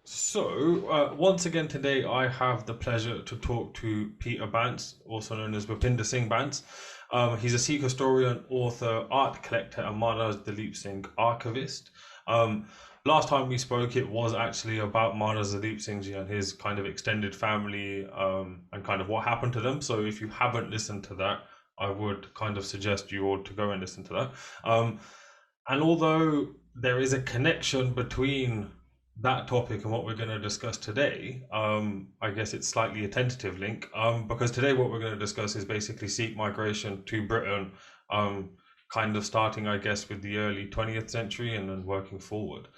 Once again today, I have the pleasure to talk to Peter Bance, also known as Bhupinder Singh Bance. He's a Sikh historian, author, art collector, and Maharaj Dalip Singh archivist. Um, Last time we spoke, it was actually about Maharaj Dalip Singh Ji and his kind of extended family, and kind of what happened to them. So if you haven't listened to that, I would kind of suggest you all to go and listen to that. And although there is a connection between that topic and what we're going to discuss today, I guess it's slightly a tentative link, because today what we're going to discuss is basically Sikh migration to Britain, um, kind of starting, I guess, with the early 20th century and then working forward.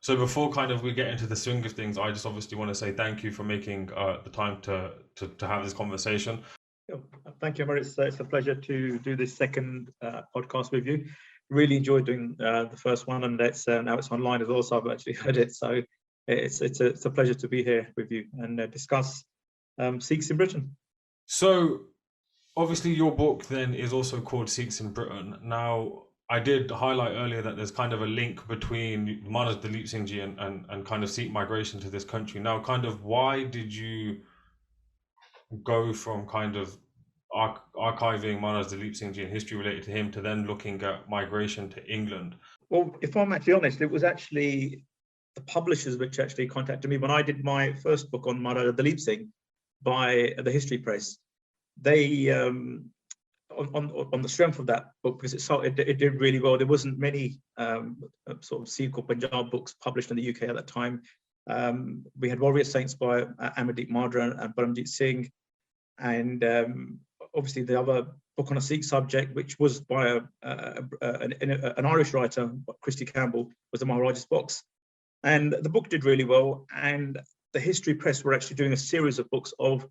So before kind of we get into the swing of things, I just obviously want to say thank you for making the time to have this conversation. Yeah, thank you, Emma. It's a pleasure to do this second podcast with you. Really enjoyed doing the first one, and it's now it's online as well, so I've actually heard it. So it's a pleasure to be here with you and discuss Sikhs in Britain. So obviously your book then is also called Sikhs in Britain. Now, I did highlight earlier that there's kind of a link between Maharaj Dalip Singh Ji and kind of Sikh migration to this country. Now, kind of why did you go from kind of archiving Maharaj Dalip Singh Ji and history related to him to then looking at migration to England? Well, if I'm actually honest, it was actually the publishers which actually contacted me when I did my first book on Maharaj Dalip Singh by the History Press. They on the strength of that book, because it did really well. There wasn't many sort of Sikh or Punjab books published in the UK at that time. We had Warrior Saints by Amardeep Madra and Paramjit Singh, and obviously the other book on a Sikh subject, which was by an Irish writer, Christy Campbell, was the Maharaja's Box. And the book did really well, and the History Press were actually doing a series of books of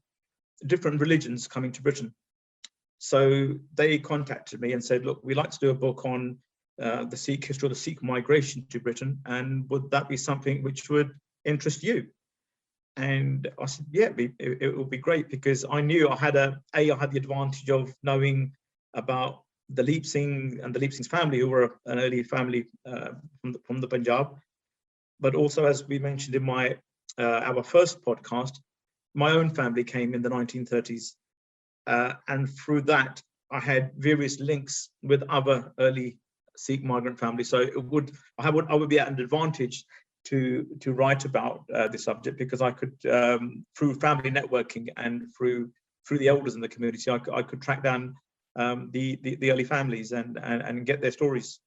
different religions coming to Britain. So they contacted me and said, look, we'd like to do a book on the Sikh history, or the Sikh migration to Britain, and would that be something which would interest you? And I said, yeah, it would be great, because I knew I had the advantage of knowing about the Dalip Singh and the Dalip Singh's family, who were an early family from the Punjab. But also, as we mentioned in our first podcast, my own family came in the 1930s. And through that, I had various links with other early Sikh migrant families. So I would be at an advantage to write about this subject, because I could, through family networking and through the elders in the community, I could track down the early families and get their stories.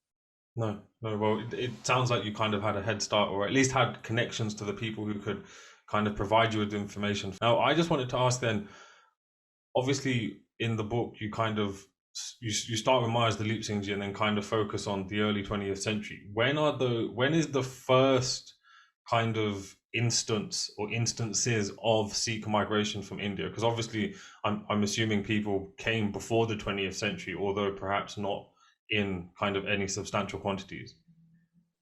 No. Well, it sounds like you kind of had a head start, or at least had connections to the people who could kind of provide you with information. Now, I just wanted to ask then, obviously in the book you kind of you start with Maharaj Dalip Singh Ji and then kind of focus on the early 20th century. When is the first kind of instance or instances of Sikh migration from India? Because obviously I'm assuming people came before the 20th century, although perhaps not in kind of any substantial quantities.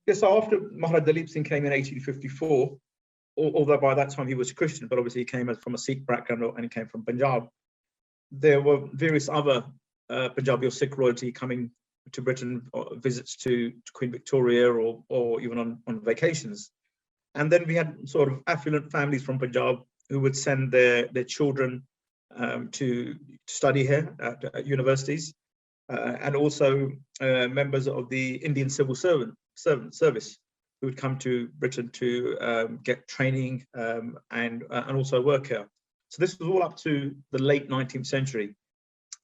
Yeah, so after Maharaj Dalip Singh came in 1854, although by that time he was Christian, but obviously he came from a Sikh background and he came from Punjab. There were various other Punjabi or Sikh royalty coming to Britain, visits to Queen Victoria, or even on vacations. And then we had sort of affluent families from Punjab who would send their children to study here at universities, and also members of the Indian Civil Service who would come to Britain to get training and also work here. So this was all up to the late 19th century.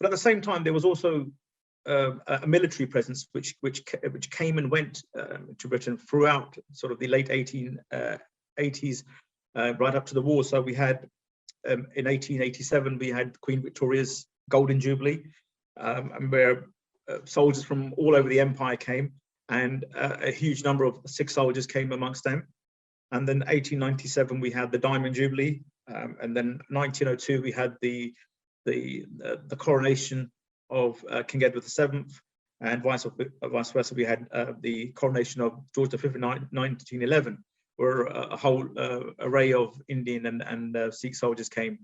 But at the same time, there was also a military presence which came and went to Britain throughout sort of the late 1880s, right up to the war. So we had in 1887 we had Queen Victoria's Golden Jubilee, and where soldiers from all over the empire came, and a huge number of Sikh soldiers came amongst them. And then 1897 we had the Diamond Jubilee, and then 1902 we had the coronation of King Edward VII, and vice versa we had the coronation of George V in 1911, where a whole array of Indian and Sikh soldiers came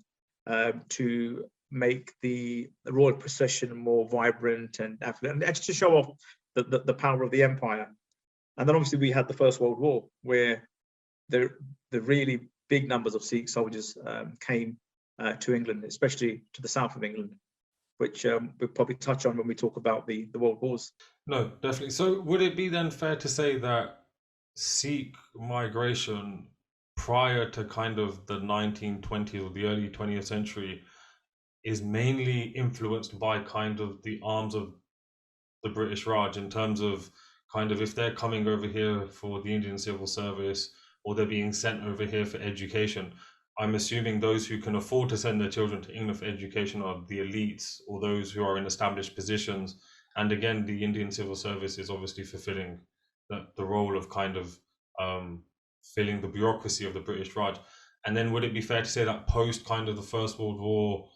to make the royal procession more vibrant and affluent, and to show off the power of the empire. And then obviously we had the First World War, where the really big numbers of Sikh soldiers came to England, especially to the south of England, which we'll probably touch on when we talk about the World Wars. No, definitely. So would it be then fair to say that Sikh migration prior to kind of the 1920s or the early 20th century is mainly influenced by kind of the arms of the British Raj, in terms of kind of if they're coming over here for the Indian Civil Service or they're being sent over here for education? I'm assuming those who can afford to send their children to England for education are the elites or those who are in established positions. And again, the Indian Civil Service is obviously fulfilling the role of kind of filling the bureaucracy of the British Raj. And then would it be fair to say that post kind of the First World War,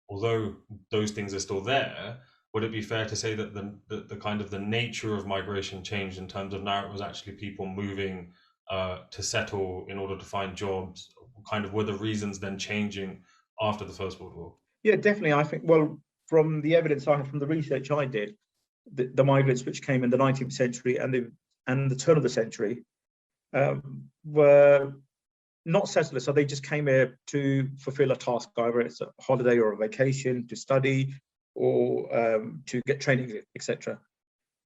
although those things are still there, would it be fair to say that the kind of the nature of migration changed in terms of now it was actually people moving to settle in order to find jobs? Kind of were the reasons then changing after the First World War? Yeah, definitely. I think, well, from the evidence I have, from the research I did, the migrants which came in the 19th century and the turn of the century were not settlers. So they just came here to fulfill a task, either it's a holiday or a vacation, to study or to get training, etc.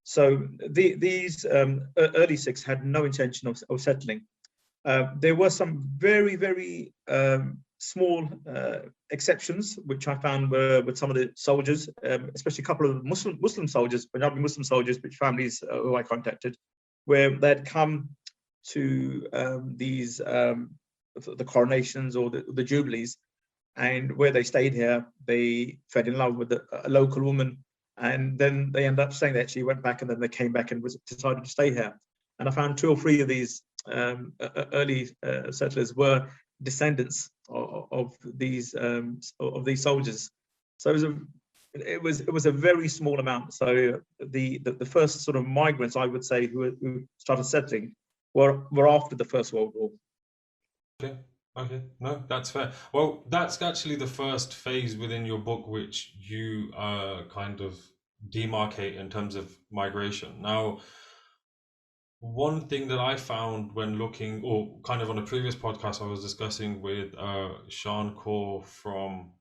So these early Sikhs had no intention of settling. There were some very, very small exceptions, which I found were with some of the soldiers, especially a couple of Muslim soldiers, Punjabi Muslim soldiers, which families who I contacted, where they'd come to these the coronations or the jubilees, and where they stayed here, they fell in love with a local woman, and then they ended up staying. They actually went back, and then they came back and decided to stay here. And I found 2 or 3 of these early settlers were descendants of these soldiers. So it was a very small amount. So the first sort of migrants, I would say, who started settling were after the First World War. Okay, no, that's fair. Well, that's actually the first phase within your book which you kind of demarcate in terms of migration. Now, one thing that I found when looking, or kind of on a previous podcast I was discussing with Sean Kaur from,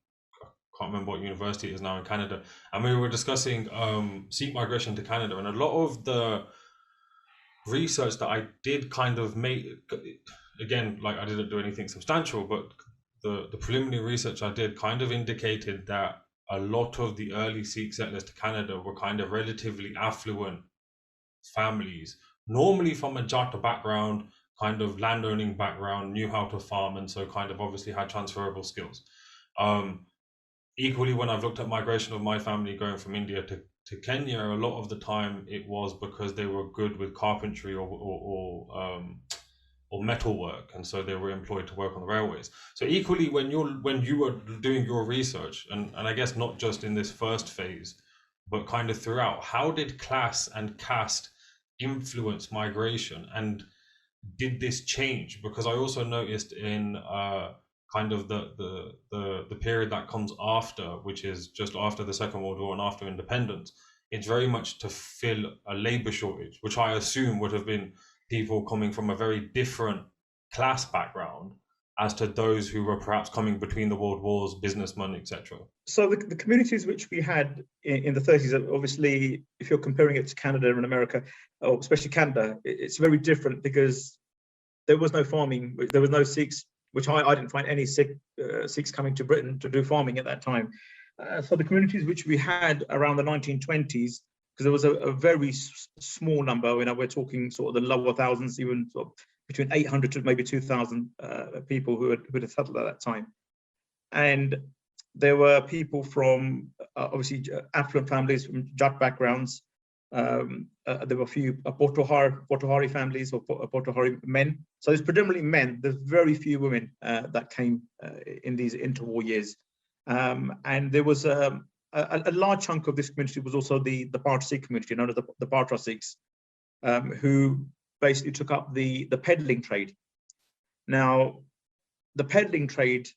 I can't remember what university it is now in Canada, and we were discussing Sikh migration to Canada, and a lot of the research that I did kind of make, again, like I didn't do anything substantial, but the preliminary research I did kind of indicated that a lot of the early Sikh settlers to Canada were kind of relatively affluent families, normally from a Jata background, kind of landowning background, knew how to farm, and so kind of obviously had transferable skills. Equally, when I've looked at migration of my family going from India to Kenya, a lot of the time it was because they were good with carpentry or metal work, and so they were employed to work on the railways. So equally, when you were doing your research, and I guess not just in this first phase, but kind of throughout, how did class and caste influence migration, and did this change? Because I also noticed in kind of the period that comes after, which is just after the Second World War and after independence, it's very much to fill a labor shortage, which I assume would have been people coming from a very different class background as to those who were perhaps coming between the world wars, businessmen, etc. So the communities which we had in the 30s, obviously, if you're comparing it to Canada and America, or especially Canada, it's very different because there was no farming, there was no Sikhs, which I didn't find any Sikhs coming to Britain to do farming at that time. So the communities which we had around the 1920s, because there was a very small number, we're talking sort of the lower thousands, even sort of between 800 to maybe 2,000 people who had settled at that time. And there were people from obviously affluent families from Jat backgrounds. There were a few Potawari families or Potawari men. So there's predominantly men. There's very few women that came in these interwar years. And there was a large chunk of this community was also the Peddlar Sikh community, known as the Peddlar Sikhs, who basically took up the peddling trade. Now, the peddling trade,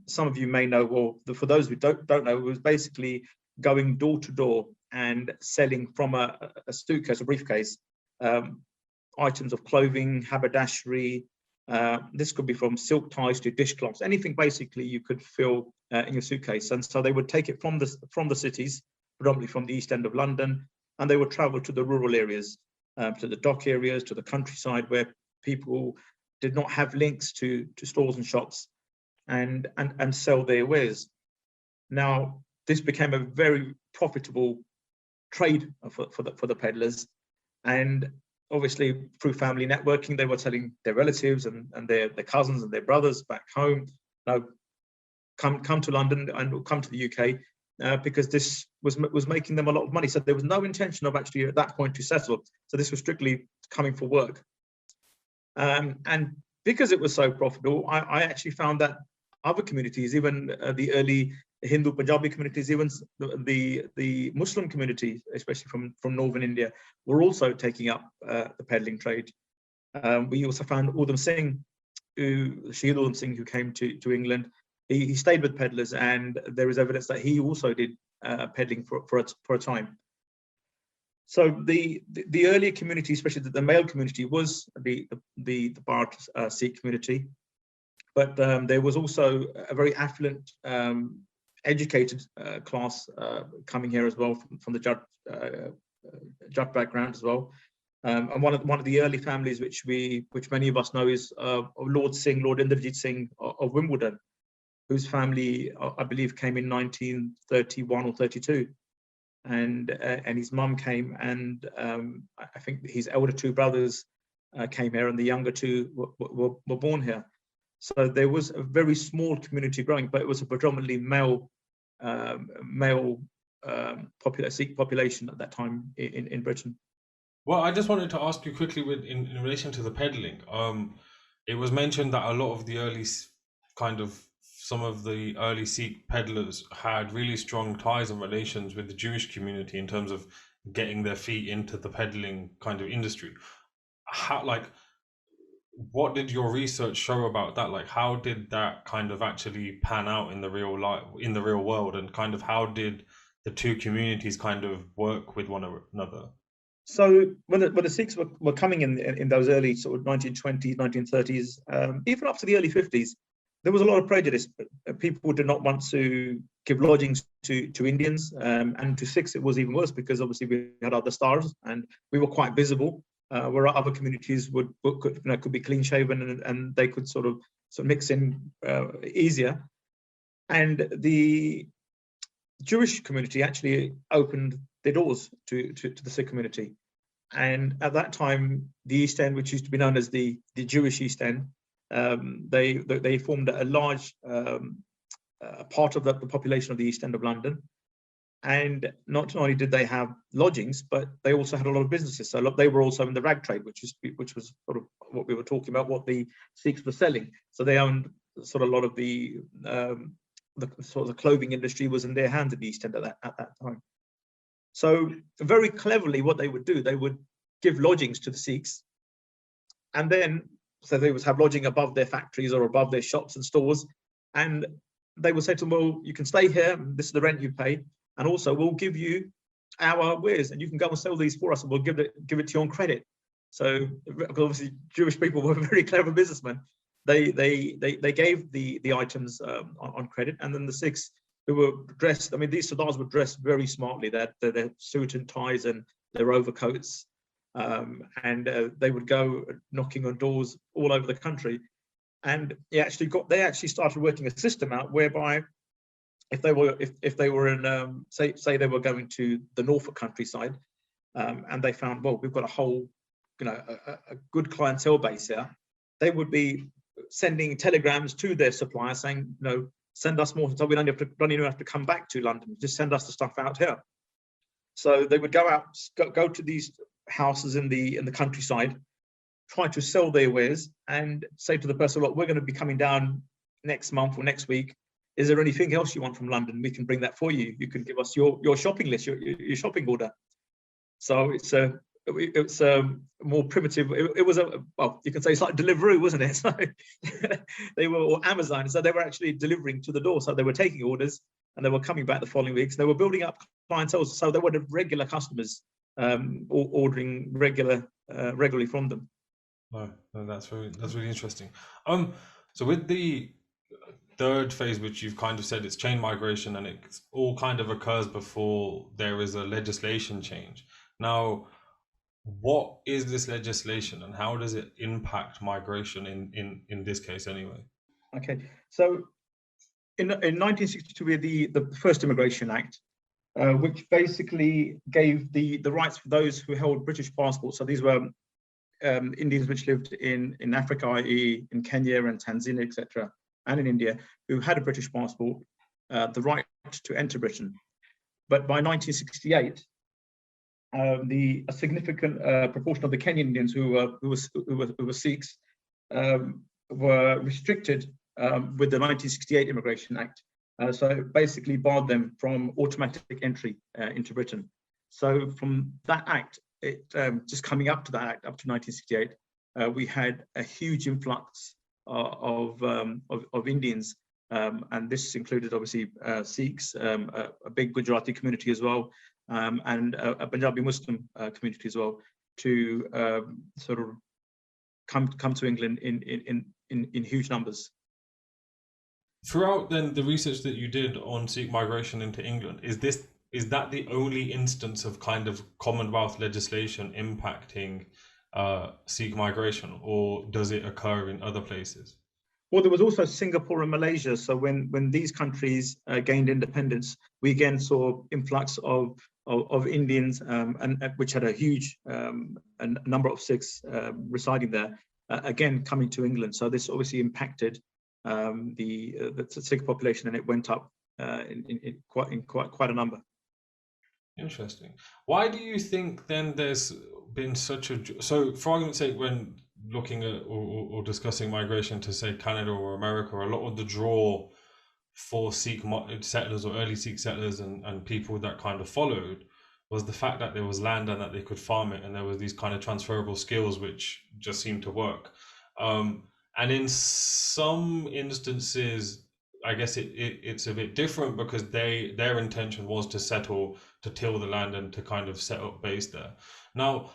some of you may know, well, for those who don't know, it was basically going door to door and selling from a suitcase, a briefcase, items of clothing, haberdashery. This could be from silk ties to dishcloths, anything basically you could fill in your suitcase. And so they would take it from the cities, predominantly from the East End of London, and they would travel to the rural areas, to the dock areas, to the countryside, where people did not have links to stores and shops, and sell their wares. Now, this became a very profitable trade for the peddlers, and obviously through family networking, they were telling their relatives and their cousins and their brothers back home, come to London and come to the UK, because this was making them a lot of money. So there was no intention of actually at that point to settle. So this was strictly coming for work. And because it was so profitable, I actually found that other communities, even the early Hindu Punjabi communities, even the Muslim community, especially from northern India, were also taking up the peddling trade. We also found Udham Singh, Shahid Udham Singh, who came to England. He stayed with peddlers, and there is evidence that he also did peddling for a time. So the earlier community, especially the male community, was the Bharat Sikh community, but there was also a very affluent, educated class coming here as well from the Jat background as well. And one of the early families which many of us know is Lord Inderjit Singh of Wimbledon, whose family I believe came in 1931 or 32. And his mum came, and I think his elder two brothers came here, and the younger two were born here. So there was a very small community growing, but it was a predominantly male Sikh population at that time in Britain. Well, I just wanted to ask you quickly in relation to the peddling. It was mentioned that a lot of the some of the early Sikh peddlers had really strong ties and relations with the Jewish community in terms of getting their feet into the peddling kind of industry. What did your research show about that? Like, how did that kind of actually pan out in the real world, and kind of how did the two communities kind of work with one another? So when the Sikhs were coming in those early sort of 1920s, 1930s, even up to the early 50s, there was a lot of prejudice. People did not want to give lodgings to Indians, and to Sikhs it was even worse, because obviously we had other stars and we were quite visible, where other communities could be clean shaven and they could sort of mix in easier. And the Jewish community actually opened their doors to the Sikh community. And at that time, the East End, which used to be known as the Jewish East End, they formed a large part of the population of the East End of London. And not only did they have lodgings, but they also had a lot of businesses. So they were also in the rag trade, which was sort of what we were talking about, what the Sikhs were selling. So they owned sort of a lot of the clothing industry was in their hands at the East End at that time. So very cleverly, what they would do, they would give lodgings to the Sikhs, and then so they would have lodging above their factories or above their shops and stores, and they would say to them, well, you can stay here, this is the rent you pay, and also we'll give you our wares and you can go and sell these for us, and we'll give it to you on credit. So obviously Jewish people were very clever businessmen. They gave the items on credit, and then the Sikhs, who were dressed, I mean, these Sardars were dressed very smartly. Their suit and ties and their overcoats, and they would go knocking on doors all over the country. And they actually started working a system out whereby if they were in say they were going to the Norfolk countryside, and they found, well, we've got a whole a good clientele base here, they would be sending telegrams to their supplier saying, send us more, so we don't even have to come back to London, just send us the stuff out here. So they would go to these houses in the countryside, try to sell their wares, and say to the person, look, we're going to be coming down next month or next week. Is there anything else you want from London? We can bring that for you. You can give us your shopping list, your shopping order. So it's more primitive. It was you can say it's like Deliveroo, wasn't it? So they were, or Amazon. So they were actually delivering to the door. So they were taking orders and they were coming back the following weeks. They were building up clientele. So they would have regular customers ordering regular regularly from them. No, that's really interesting. So with the third phase, which you've kind of said, it's chain migration, and it all kind of occurs before there is a legislation change. Now, what is this legislation, and how does it impact migration in this case anyway? Okay, so in 1962 we had the first Immigration Act, which basically gave the rights for those who held British passports. So these were Indians which lived in Africa, i.e. in Kenya and Tanzania, etc., and in India, who had a British passport, the right to enter Britain. But by 1968, a significant proportion of the Kenyan Indians who were Sikhs were restricted with the 1968 Immigration Act. So it basically barred them from automatic entry into Britain. So from that act, just coming up to that act, up to 1968, we had a huge influx of Indians, and this included obviously Sikhs, a big Gujarati community as well, and a Punjabi Muslim community as well, to sort of come to England in huge numbers. Throughout then the research that you did on Sikh migration into England, is that the only instance of kind of Commonwealth legislation impacting Sikh migration, or does it occur in other places? Well, there was also Singapore and Malaysia. So when these countries gained independence, we again saw influx of Indians, and which had a huge a number of Sikhs residing there, again coming to England. So this obviously impacted the Sikh population, and it went up in quite a number. Interesting. Why do you think then there's been such a, so for argument's sake, when looking at or discussing migration to say Canada or America, a lot of the draw for Sikh settlers or early Sikh settlers and people that kind of followed was the fact that there was land and that they could farm it, and there was these kind of transferable skills which just seemed to work. And in some instances, I guess it's a bit different, because their intention was to settle, to till the land and to kind of set up base there. Now,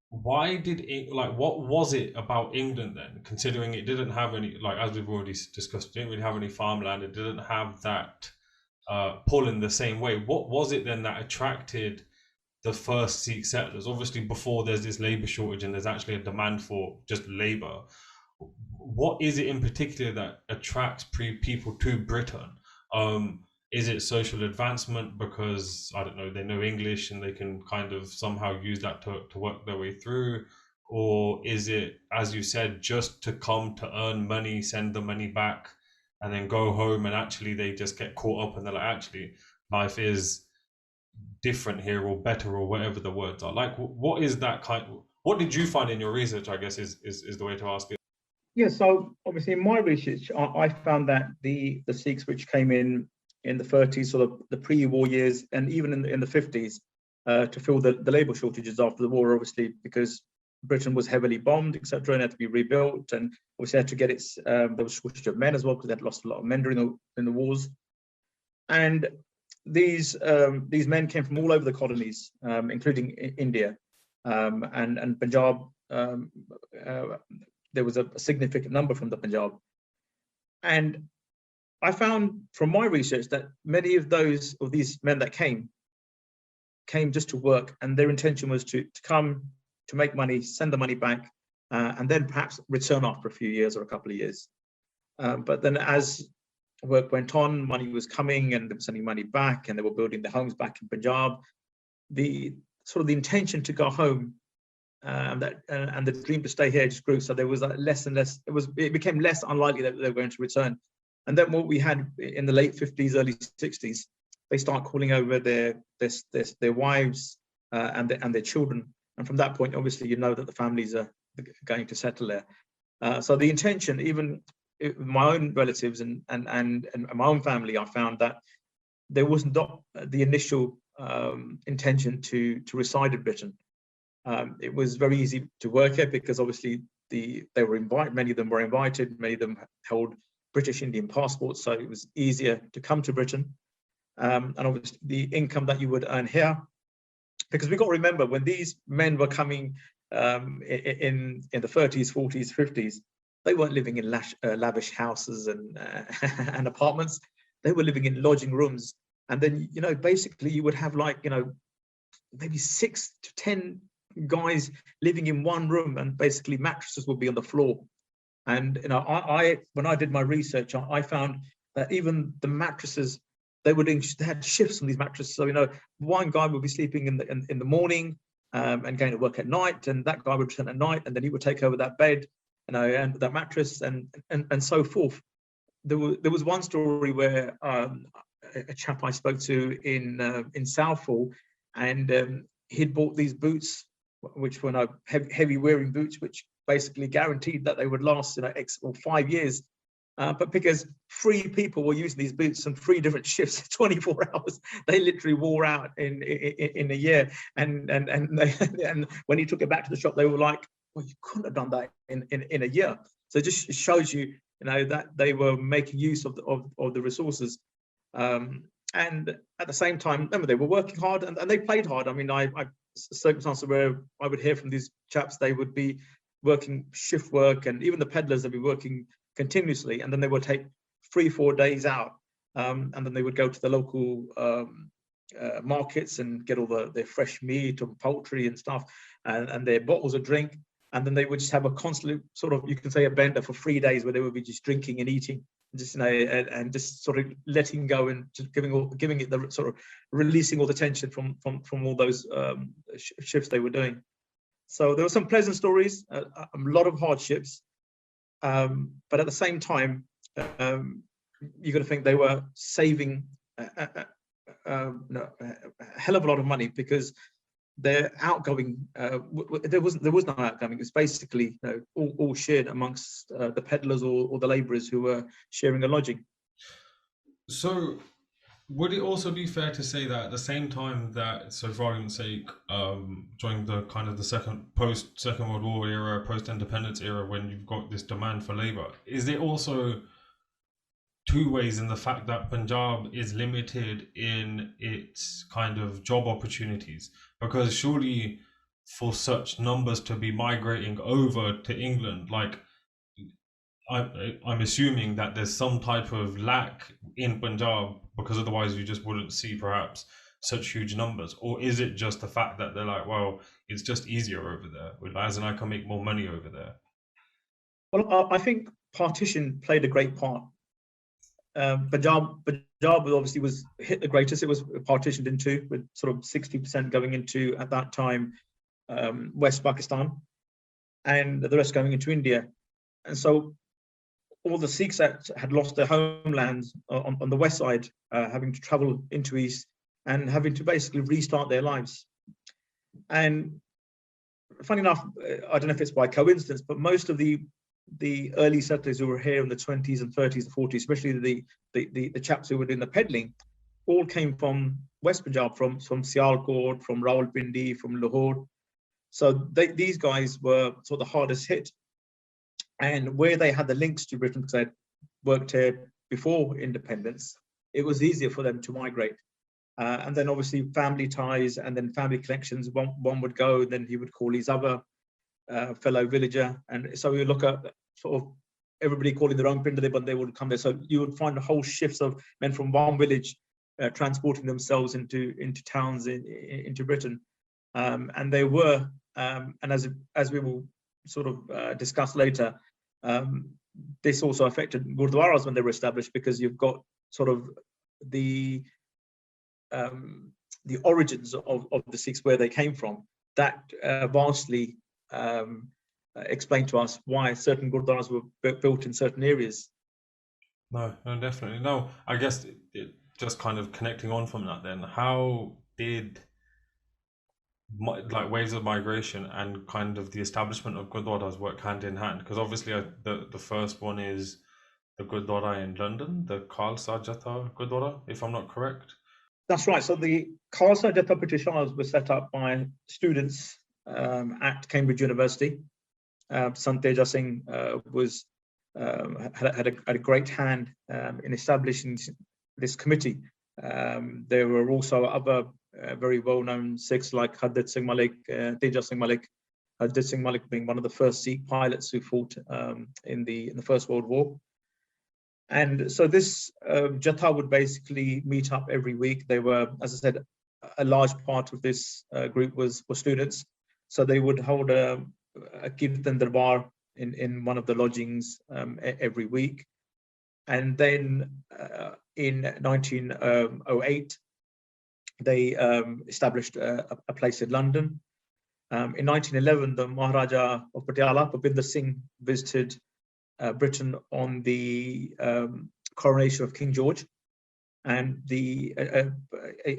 why did it, like, what was it about England then, considering it didn't have any, like, as we've already discussed, it didn't really have any farmland, it didn't have that pull in the same way. What was it then that attracted the first Sikh settlers? Obviously, before there's this labor shortage and there's actually a demand for just labor. What is it in particular that attracts people to Britain? Is it social advancement because, I don't know, they know English and they can kind of somehow use that to work their way through? Or is it, as you said, just to come to earn money, send the money back, and then go home, and actually they just get caught up and they're like, actually, life is different here, or better, or whatever the words are? Like, what is that what did you find in your research, I guess, is the way to ask it? Yeah, so obviously in my research, I found that the Sikhs which came in the 30s, sort of the pre-war years, and even in the 50s, to fill the labour shortages after the war, obviously, because Britain was heavily bombed, etc., and had to be rebuilt, and obviously had to get its, there was a shortage of men as well, because they'd lost a lot of men during the wars. And these men came from all over the colonies, including India, and Punjab. There was a significant number from the Punjab. And I found from my research that many of these men that came just to work, and their intention was to come, to make money, send the money back, and then perhaps return after a few years or a couple of years. But then as work went on, money was coming and they were sending money back, and they were building their homes back in Punjab. The intention to go home and the dream to stay here just grew. So there was less and less. It became less unlikely that they were going to return. And then what we had in the late 50s, early 60s, they start calling over their wives and their children. And from that point, obviously, you know that the families are going to settle there. So the intention, even my own relatives and my own family, I found that there was not the initial intention to reside in Britain. It was very easy to work here because obviously they were invited. Many of them were invited. Many of them held British Indian passports, so it was easier to come to Britain. And obviously the income that you would earn here, because we've got to remember when these men were coming in the 30s, 40s, 50s, they weren't living in lavish houses and and apartments. They were living in lodging rooms. And then, you know, basically you would have like, you know, maybe 6 to 10 guys living in one room, and basically mattresses would be on the floor. And, you know, when I did my research, I found that even the mattresses, they had shifts on these mattresses. So, you know, one guy would be sleeping in the morning and going to work at night, and that guy would return at night, and then he would take over that bed, you know, and that mattress, and so forth. There was one story where a chap I spoke to in Southall, and he'd bought these boots, which were heavy wearing boots, which basically guaranteed that they would last, you know, 5 years. But because 3 people were using these boots on 3 different shifts, 24 hours, they literally wore out in a year. And when he took it back to the shop, they were like, "Well, you couldn't have done that in a year." So it just shows you, you know, that they were making use of the resources. And at the same time, remember, they were working hard and they played hard. I mean, I circumstances where I would hear from these chaps, they would be working shift work, and even the peddlers, they'd be working continuously, and then they would take 3-4 days out, and then they would go to the local markets and get all their fresh meat and poultry and stuff, and their bottles of drink, and then they would just have a constant sort of, you can say, a bender for 3 days where they would be just drinking and eating, just, you know, and just sort of letting go and just giving it the sort of releasing all the tension from all those shifts they were doing. So there were some pleasant stories, a lot of hardships, but at the same time, you've got to think they were saving a hell of a lot of money, because their outgoing, there was no outgoing. It's basically, you know, all shared amongst the peddlers or the labourers who were sharing a lodging. So would it also be fair to say that at the same time that, so for argument's sake, during the kind of the Second World War era, post-independence era, when you've got this demand for labour, is there also 2 ways in the fact that Punjab is limited in its kind of job opportunities? Because surely for such numbers to be migrating over to England, like, I'm assuming that there's some type of lack in Punjab, because otherwise you just wouldn't see perhaps such huge numbers. Or is it just the fact that they're like, well, it's just easier over there, as in I can make more money over there? Well, I think partition played a great part. Punjab obviously was hit the greatest. It was partitioned in 2, with sort of 60% going into, at that time, West Pakistan, and the rest going into India. And so all the Sikhs that had lost their homelands on the west side, having to travel into east and having to basically restart their lives. And funny enough, I don't know if it's by coincidence, but most of the early settlers who were here in the 20s and 30s and 40s, especially the chaps who were doing the peddling, all came from West Punjab, from Sialkot, from Rawalpindi, from Lahore. So these guys were sort of the hardest hit. And where they had the links to Britain, because they'd worked here before independence, it was easier for them to migrate. And then obviously family ties and then family connections. One would go, then he would call his other fellow villager. And so we would look at sort of everybody calling their own Pinder, but they would come there. So you would find whole shifts of men from one village transporting themselves into towns into Britain. And they were, and as we will sort of discuss later, this also affected Gurdwaras when they were established, because you've got sort of the origins of the Sikhs, where they came from, that vastly explain to us why certain Gurdwaras were built in certain areas. No, definitely. No, I guess it just kind of connecting on from that then, how did like waves of migration and kind of the establishment of Gurdwaras work hand in hand? Because obviously the first one is the Gurdwara in London, the Khalsa Jatha Gurdwara, if I'm not correct. That's right. So the Khalsa Jatha Pratishars were set up by students at Cambridge University. Sant Teja Singh had a great hand in establishing this committee. There were also other very well-known Sikhs like Hardat Singh Malik, Teja Singh Malik, Harjit Singh Malik being one of the first Sikh pilots who fought in the First World War. And so this Jatha would basically meet up every week. They were, as I said, a large part of this group was students. So they would hold a Kirtan Darbar in one of the lodgings every week. And then in 1908, they established a place in London. In 1911, the Maharaja of Patiala, Bhupinder Singh, visited Britain on the coronation of King George, and a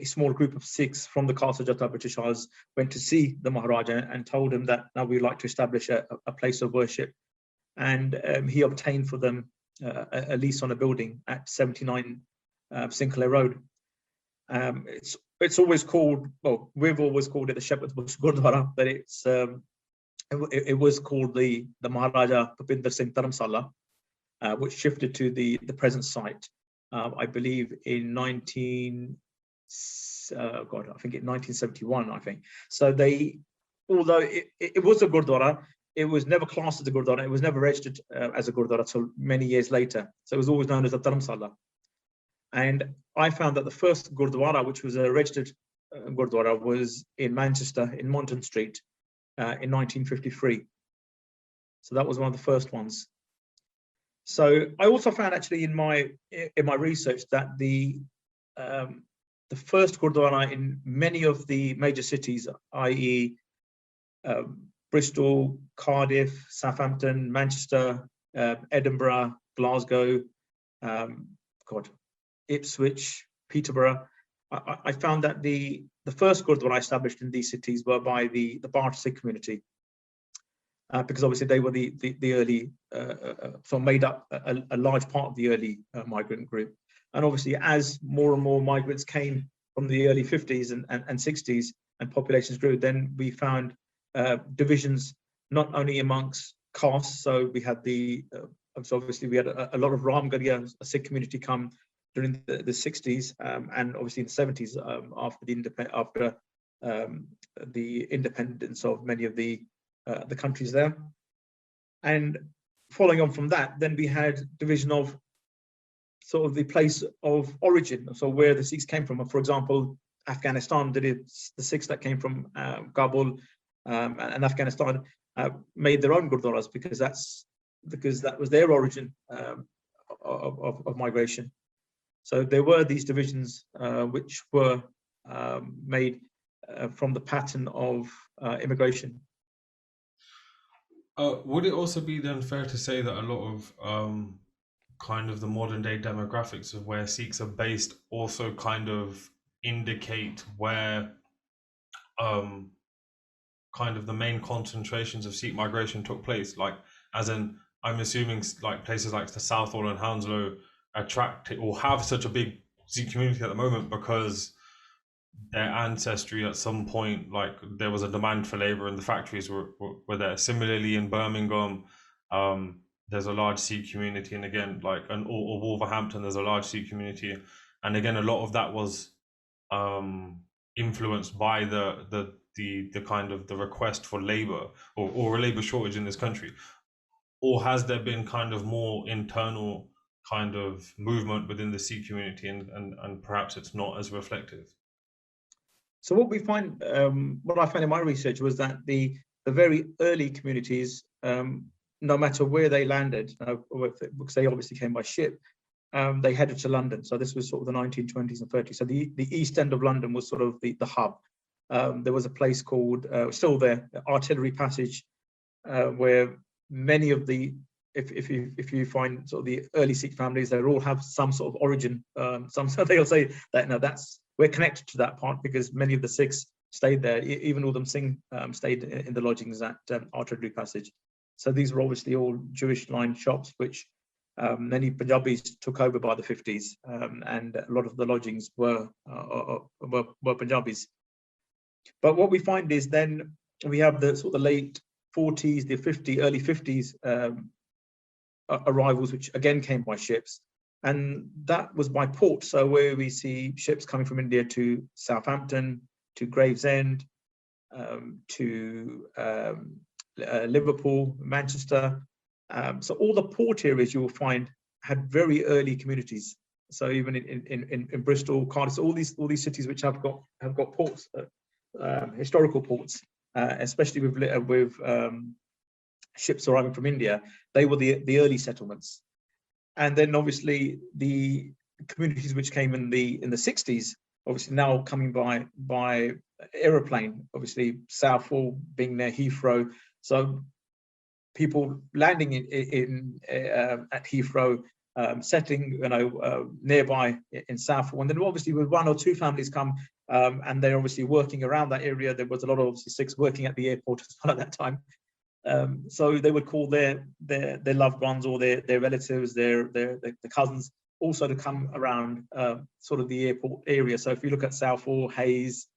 small group of Sikhs from the caste of Jatha Britishers went to see the Maharaja and told him that now we'd like to establish a place of worship. And he obtained for them a lease on a building at 79 Sinclair Road. It's always called, well, we've always called it the Shepherd's Bush Gurdwara, but it was called the Maharaja Bhupinder Singh Dharamsala, which shifted to the present site, I believe in 1971, I think. So although it was a Gurdwara, it was never classed as a Gurdwara. It was never registered as a Gurdwara until many years later. So it was always known as a Dharamsala. And I found that the first Gurdwara, which was a registered Gurdwara, was in Manchester, in Monton Street, in 1953. So that was one of the first ones. So I also found actually in my research that the first Gurdwara in many of the major cities, i.e. Bristol, Cardiff, Southampton, Manchester, Edinburgh, Glasgow, Ipswich, Peterborough, I found that the first Gurdwara established in these cities were by the British Sikh community, because obviously they were the early, so made up a large part of the early migrant group. And obviously, as more and more migrants came from the early 50s and 60s and populations grew, then we found divisions not only amongst castes. So we had so obviously we had a lot of Ramgarhia, a Sikh community, come during the 60s, and obviously in the 70s after the independence of many of the countries there. And following on from that, then we had division of sort of the place of origin, so where the Sikhs came from. For example, Afghanistan, the Sikhs that came from Kabul and Afghanistan made their own Gurdwaras because that was their origin of migration. So there were these divisions which were made from the pattern of immigration. Would it also be then fair to say that a lot of kind of the modern day demographics of where Sikhs are based also kind of indicate where kind of the main concentrations of Sikh migration took place? Like, as in, I'm assuming like places like the Southall and Hounslow attract or have such a big Sikh community at the moment because their ancestry at some point, like there was a demand for labor and the factories were there. Similarly in Birmingham, there's a large Sikh community, and again, like or Wolverhampton, there's a large Sikh community, and again, a lot of that was influenced by the kind of the request for labor or a labor shortage in this country. Or has there been kind of more internal kind of movement within the Sikh community, and perhaps it's not as reflective? So what we find, what I found in my research was that the very early communities, no matter where they landed, because they obviously came by ship, they headed to London. So this was sort of the 1920s and 30s. So the East End of London was sort of the hub. There was a place called, still there, Artillery Passage, where many of the, if you find sort of the early Sikh families, they all have some sort of origin. So they'll say that, no, we're connected to that part because many of the Sikhs stayed there. Even Udham Singh stayed in the lodgings at Artillery Passage. So these were obviously all Jewish line shops, which many Punjabis took over by the 50s, and a lot of the lodgings were Punjabis. But what we find is then we have the sort of the late 40s, the early 50s arrivals, which again came by ships, and that was by port. So where we see ships coming from India to Southampton, to Gravesend, to Liverpool, Manchester. So all the port areas you will find had very early communities. So even in Bristol, Cardiff, all these cities which have got ports, historical ports, especially with ships arriving from India, they were the early settlements. And then obviously the communities which came in the 60s, obviously now coming by aeroplane, obviously Southall being near Heathrow. So people landing at Heathrow, settling nearby in Southall, and then obviously with one or two families come, and they're obviously working around that area. There was a lot of obviously Sikhs working at the airport as well at that time. So they would call their loved ones or their relatives, their cousins, also to come around sort of the airport area. So if you look at Southall, Hayes,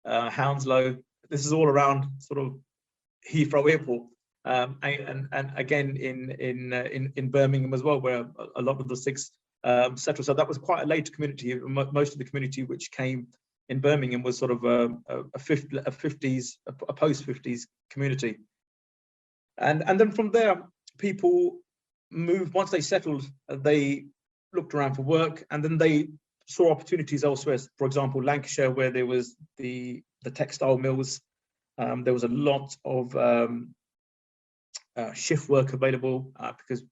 Hounslow, this is all around sort of Heathrow Airport, and again in Birmingham as well, where a lot of the Sikhs settled. So that was quite a late community. Most of the community which came in Birmingham was sort of a post-50s community. And then from there, people moved. Once they settled, they looked around for work, and then they saw opportunities elsewhere. For example, Lancashire, where there was the textile mills, there was a lot of shift work available because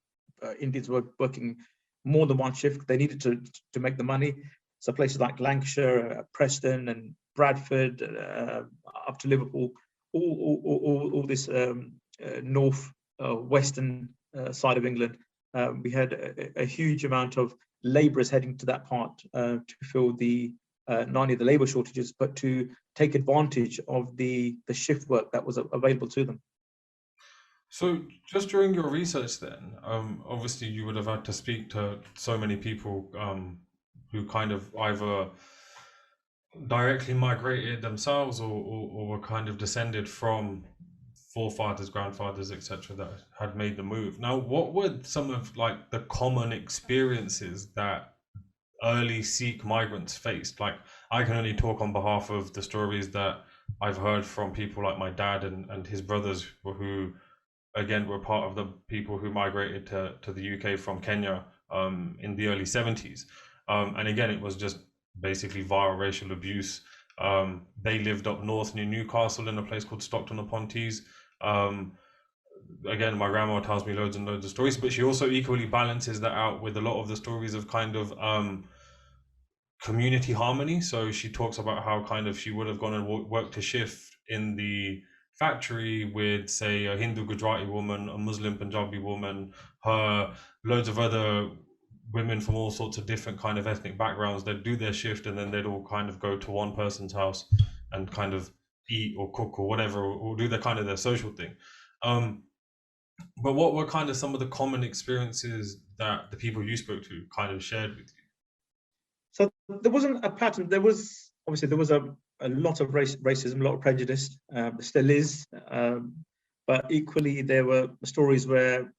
Indians were working more than one shift. They needed to make the money. So places like Lancashire, Preston, and Bradford, up to Liverpool, all this north western side of England, we had a huge amount of labourers heading to that part to fill the not only the labour shortages, but to take advantage of the shift work that was available to them. So, just during your research, then, obviously you would have had to speak to so many people who kind of either directly migrated themselves or were kind of descended from forefathers, grandfathers, etc., that had made the move. Now, what were some of like the common experiences that early Sikh migrants faced? Like, I can only talk on behalf of the stories that I've heard from people like my dad and his brothers, who again were part of the people who migrated to the UK from Kenya in the early 70s. And again, it was just basically vile racial abuse. They lived up north near Newcastle in a place called Stockton-upon-Tees. Again, my grandma tells me loads and loads of stories, but she also equally balances that out with a lot of the stories of kind of community harmony. So she talks about how kind of she would have gone and worked a shift in the factory with, say, a Hindu Gujarati woman, a Muslim Punjabi woman, loads of other women from all sorts of different kind of ethnic backgrounds. They'd do their shift and then they'd all kind of go to one person's house and kind of eat or cook or whatever, or do their kind of their social thing. But what were kind of some of the common experiences that the people you spoke to kind of shared with you? So there wasn't a pattern. There was a lot of racism, a lot of prejudice. There still is, but equally there were stories where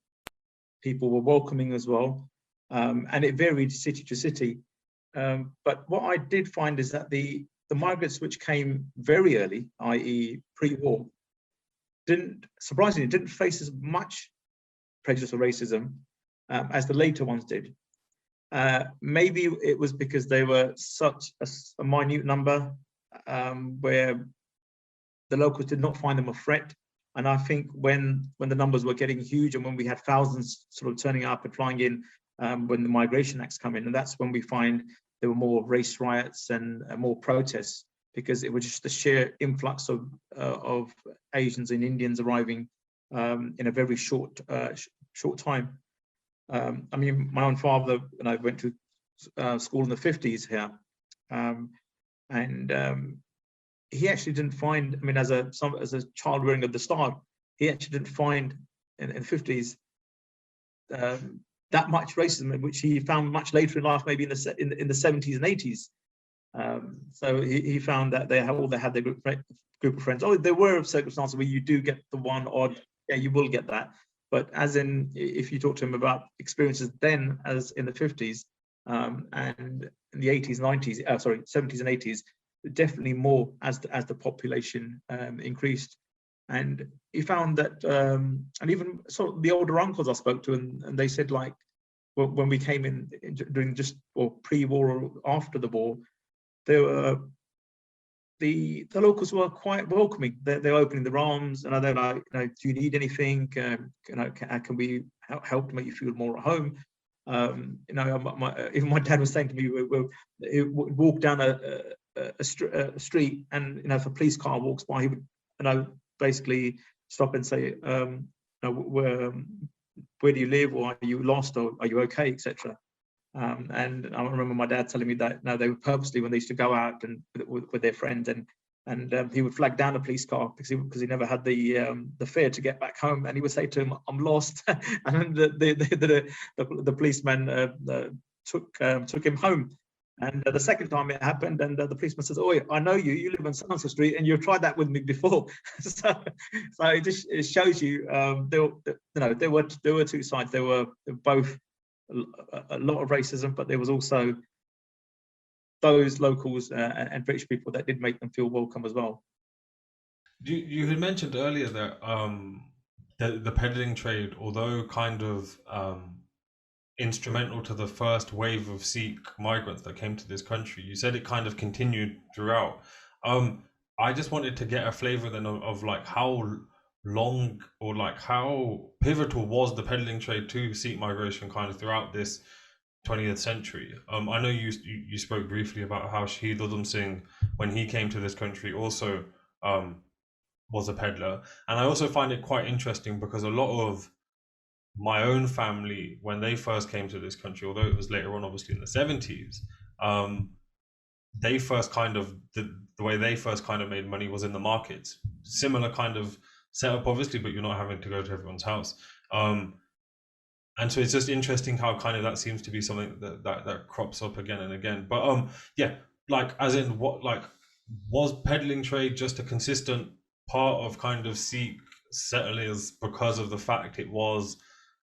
people were welcoming as well, and it varied city to city. But what I did find is that the migrants which came very early, i.e. pre-war, surprisingly didn't face as much prejudice or racism as the later ones did. Maybe it was because they were such a minute number, where the locals did not find them a threat. And I think when the numbers were getting huge and when we had thousands sort of turning up and flying in, when the Migration Acts come in, and that's when we find there were more race riots and more protests, because it was just the sheer influx of Asians and Indians arriving in a very short time. I mean, my own father and I went to school in the 50s here, and he actually didn't find. I mean, as a child rearing at the start, he actually didn't find in the 50s that much racism, which he found much later in life, maybe in the 70s and 80s. So he found that they had their group of friends. Oh, there were circumstances where you do get the one odd, yeah, you will get that. But as in, if you talk to him about experiences then, as in the 50s and in the 80s, 90s, 70s and 80s, definitely more as the population increased. And he found that, and even sort of the older uncles I spoke to, and they said, like, when we came in during just or pre-war or after the war, there were the locals were quite welcoming. They're opening their arms, and they're like, do you need anything? Can we help to make you feel more at home? Even my dad was saying to me, he would walk down a street, and if a police car walks by, he would basically stop and say, where do you live, or are you lost, or are you okay, etc. And I remember my dad telling me that they would purposely, when they used to go out and with their friends, and he would flag down a police car because he never had the fare to get back home, and he would say to him, "I'm lost," and the policeman took him home. And the second time it happened, and the policeman says, "Oh, I know you. You live on Sunset Street, and you've tried that with me before." so it shows you, there were two sides. There were both a lot of racism, but there was also those locals and British people that did make them feel welcome as well. You had mentioned earlier that the peddling trade, although kind of instrumental to the first wave of Sikh migrants that came to this country, you said it kind of continued throughout. I just wanted to get a flavor then of like how long or like how pivotal was the peddling trade to Sikh migration kind of throughout this 20th century. I know you spoke briefly about how Shahid Udham Singh, when he came to this country, also was a peddler, and I also find it quite interesting because a lot of my own family, when they first came to this country, although it was later on, obviously in the 70s, they first kind of the way they first kind of made money was in the markets. Similar kind of setup, obviously, but you're not having to go to everyone's house. And so it's just interesting how kind of that seems to be something that crops up again and again. But yeah, like as in what, like, was peddling trade just a consistent part of kind of Sikh settlers because of the fact it was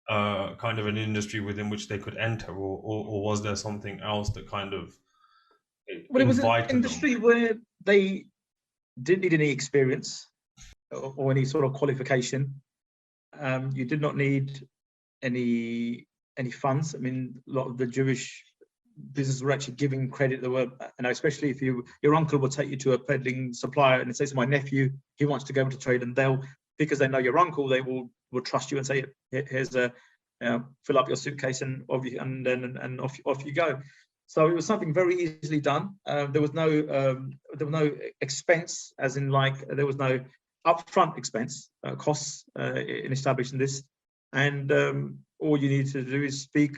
kind of an industry within which they could enter, or was there something else that kind of it was an industry where they didn't need any experience or any sort of qualification. You did not need any funds. I mean, a lot of the Jewish businesses were actually giving credit. There were, especially if your uncle will take you to a peddling supplier and say to my nephew, he wants to go into trade, and they'll, because they know your uncle, they will trust you and say, here's a fill up your suitcase and off you go. So it was something very easily done. There was no expense, as in like there was no upfront expense costs in establishing this, and all you need to do is speak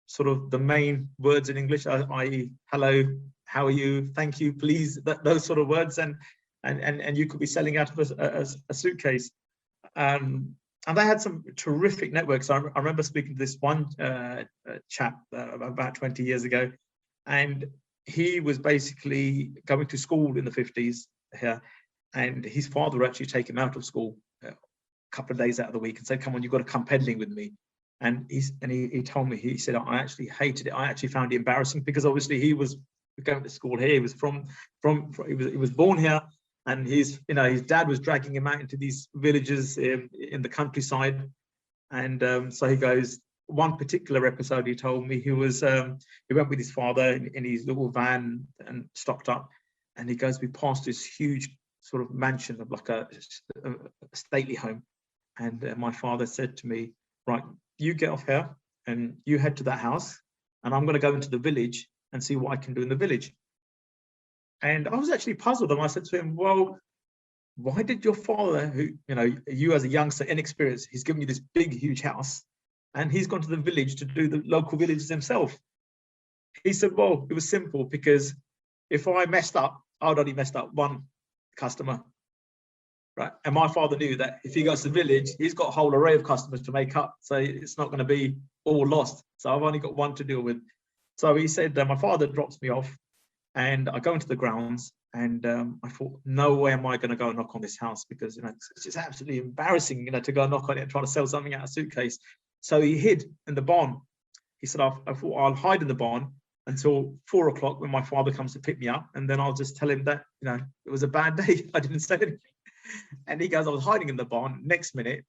sort of the main words in English, i.e., hello, how are you, thank you, please, those sort of words, and you could be selling out of a suitcase. And they had some terrific networks. I remember speaking to this one chap about 20 years ago, and he was basically going to school in the 50s here, and his father would actually take him out of school a couple of days out of the week and say, "Come on, you've got to come peddling with me." And he told me, he said, "I actually hated it. I actually found it embarrassing because obviously he was going to school here. He was he was born here, and his dad was dragging him out into these villages in the countryside." And so he goes, one particular episode he told me, he went with his father in his little van and stopped up, and he goes, we passed this huge sort of mansion of like a stately home, and my father said to me, "Right, you get off here and you head to that house, and I'm going to go into the village and see what I can do in the village." And I was actually puzzled, and I said to him, "Well, why did your father, who, you as a youngster, inexperienced, he's given you this big, huge house, and he's gone to the village to do the local villages himself?" He said, "Well, it was simple, because if I messed up, I'd only messed up one customer, right? And my father knew that if he goes to the village, he's got a whole array of customers to make up. So it's not going to be all lost. So I've only got one to deal with." So he said, my father drops me off, and I go into the grounds, and I thought, no way am I going to go and knock on this house, because it's just absolutely embarrassing, to go and knock on it and try to sell something out of a suitcase. So he hid in the barn. He said, I thought I'll hide in the barn until 4 o'clock when my father comes to pick me up, and then I'll just tell him that it was a bad day. I didn't say anything. And he goes, I was hiding in the barn. Next minute,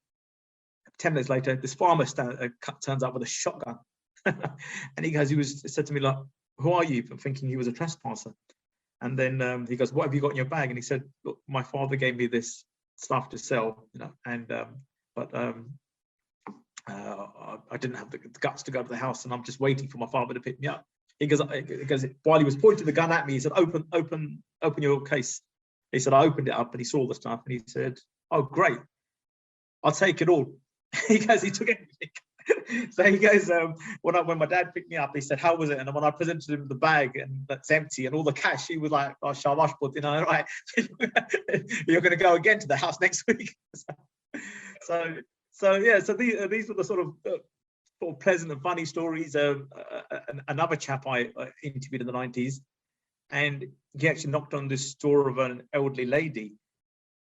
10 minutes later, this farmer turns up with a shotgun. And he goes, he said to me, like, who are you? I'm thinking he was a trespasser. And then he goes, what have you got in your bag? And he said, look, my father gave me this stuff to sell, you know, and but I didn't have the guts to go to the house, and I'm just waiting for my father to pick me up. He goes, while he was pointing the gun at me, he said, open your case. He said, I opened it up and he saw the stuff and he said, oh, great, I'll take it all. He goes, he took everything. So he goes, when my dad picked me up, he said, how was it? And when I presented him the bag and that's empty and all the cash, he was like, oh, shabash, but you know, right, you're going to go again to the house next week. So yeah, so these were the sort of pleasant and funny stories. Another chap I interviewed in the 90s, and he actually knocked on this door of an elderly lady,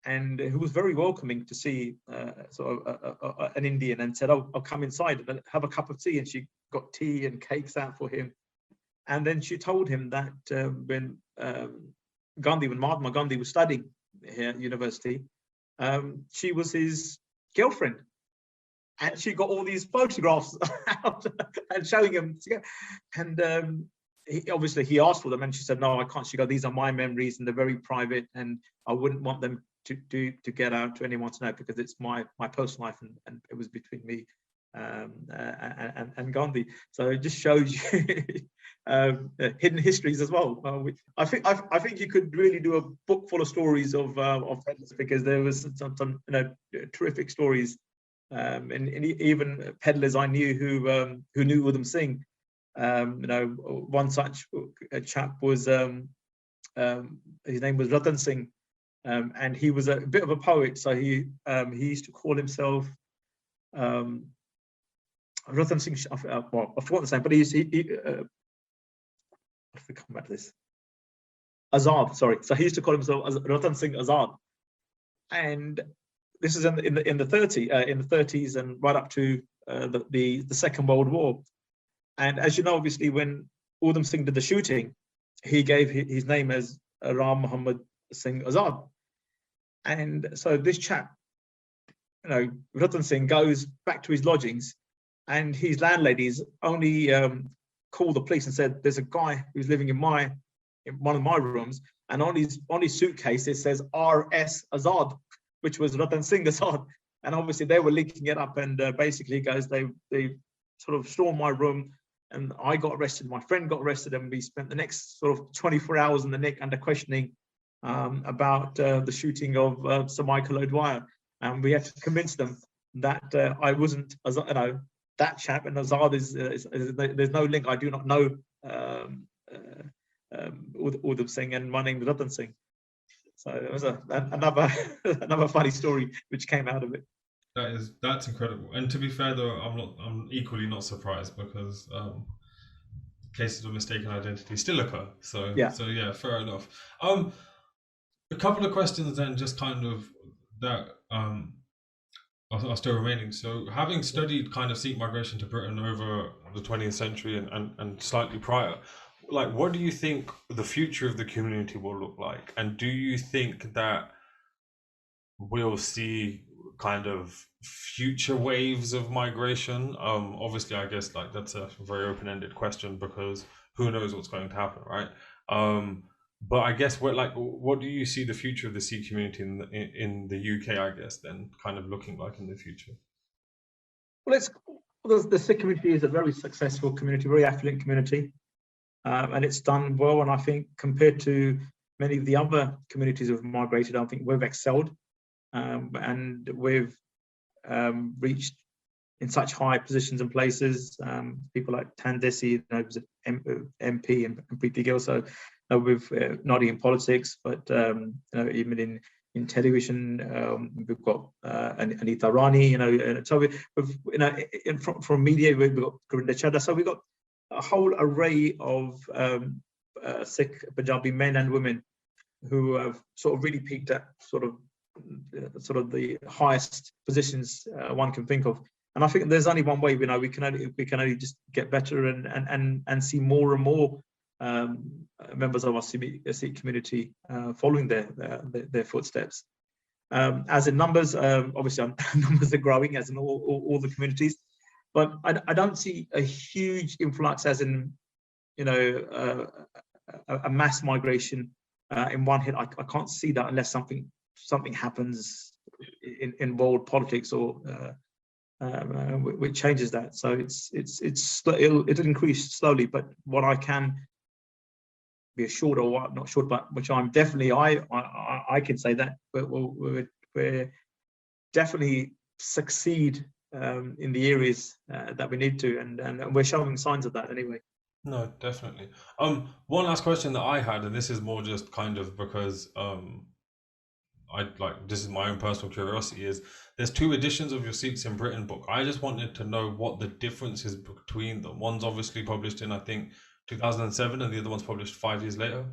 and who was very welcoming to see an Indian, and said, "Oh, I'll come inside and have a cup of tea." And she got tea and cakes out for him. And then she told him that when Mahatma Gandhi was studying here at university, she was his girlfriend. And she got all these photographs out and showing him. And he asked for them, and she said, "No, I can't." She goes, "These are my memories, and they're very private, and I wouldn't want them to get out to anyone to know, because it's my personal life, and it was between me and Gandhi." So it just shows you hidden histories as well. I think you could really do a book full of stories of peddlers, because there was some terrific stories. And even peddlers I knew who knew Udham Singh. One such chap was his name was Ratan Singh, and he was a bit of a poet. So he used to call himself Ratan Singh. I forgot the name, but I forgot about this. Azad, sorry. So he used to call himself Ratan Singh Azad, and this is in the 30s and right up to the Second World War. And as you know, obviously, when Udham Singh did the shooting, he gave his name as Ram Muhammad Singh Azad. And so this chap, Ratan Singh, goes back to his lodgings, and his landladies only called the police and said, "There's a guy who's living in one of my rooms, and on his suitcase it says R.S. Azad," which was Ratan Singh Azad. And obviously they were linking it up, and basically, guys, they sort of stormed my room, and I got arrested, my friend got arrested, and we spent the next sort of 24 hours in the nick under questioning about the shooting of Sir Michael O'Dwyer. And we had to convince them that I wasn't, that chap, and Azad is there's no link. I do not know Udham Singh, and my name is Ratan Singh. So it was another funny story which came out of it. That's incredible. And to be fair, though, I'm equally not surprised, because cases of mistaken identity still occur. So yeah, fair enough. A couple of questions then, just kind of that are still remaining. So, having studied kind of Sikh migration to Britain over the 20th century and slightly prior, like, what do you think the future of the community will look like? And do you think that we'll see kind of future waves of migration? Obviously, I guess like that's a very open-ended question, because who knows what's going to happen, right? But I guess what do you see the future of the Sikh community in the UK, I guess, then kind of looking like in the future? Well, the Sikh community is a very successful community, very affluent community, and it's done well. And I think compared to many of the other communities who have migrated, I think we've excelled, and we've reached in such high positions and places. People like Tandesi, was MP and Preeti Gill. So with not in politics, but even in television, we've got Anita Rani. And so from media, we've got Gurinder Chadha. So we've got a whole array of Sikh Punjabi men and women who have sort of really peaked at sort of the highest positions one can think of. And I think there's only one way. We can only just get better and see more and more members of our Sikh community following their footsteps. As in numbers, obviously numbers are growing as in all the communities, but I don't see a huge influx as in, you know, a mass migration in one hit. I can't see that unless something happens in world politics or which changes that. So it'll increase slowly, but what I can be assured, or what, not sure, but which I'm definitely, I can say that we're definitely succeed in the areas that we need to, and we're showing signs of that anyway. No, definitely. One last question that I had, and this is more just kind of because this is my own personal curiosity, is there's two editions of your Sikhs in Britain book. I just wanted to know what the difference is between them. One's obviously published in, I think, 2007, and the other one's published 5 years later.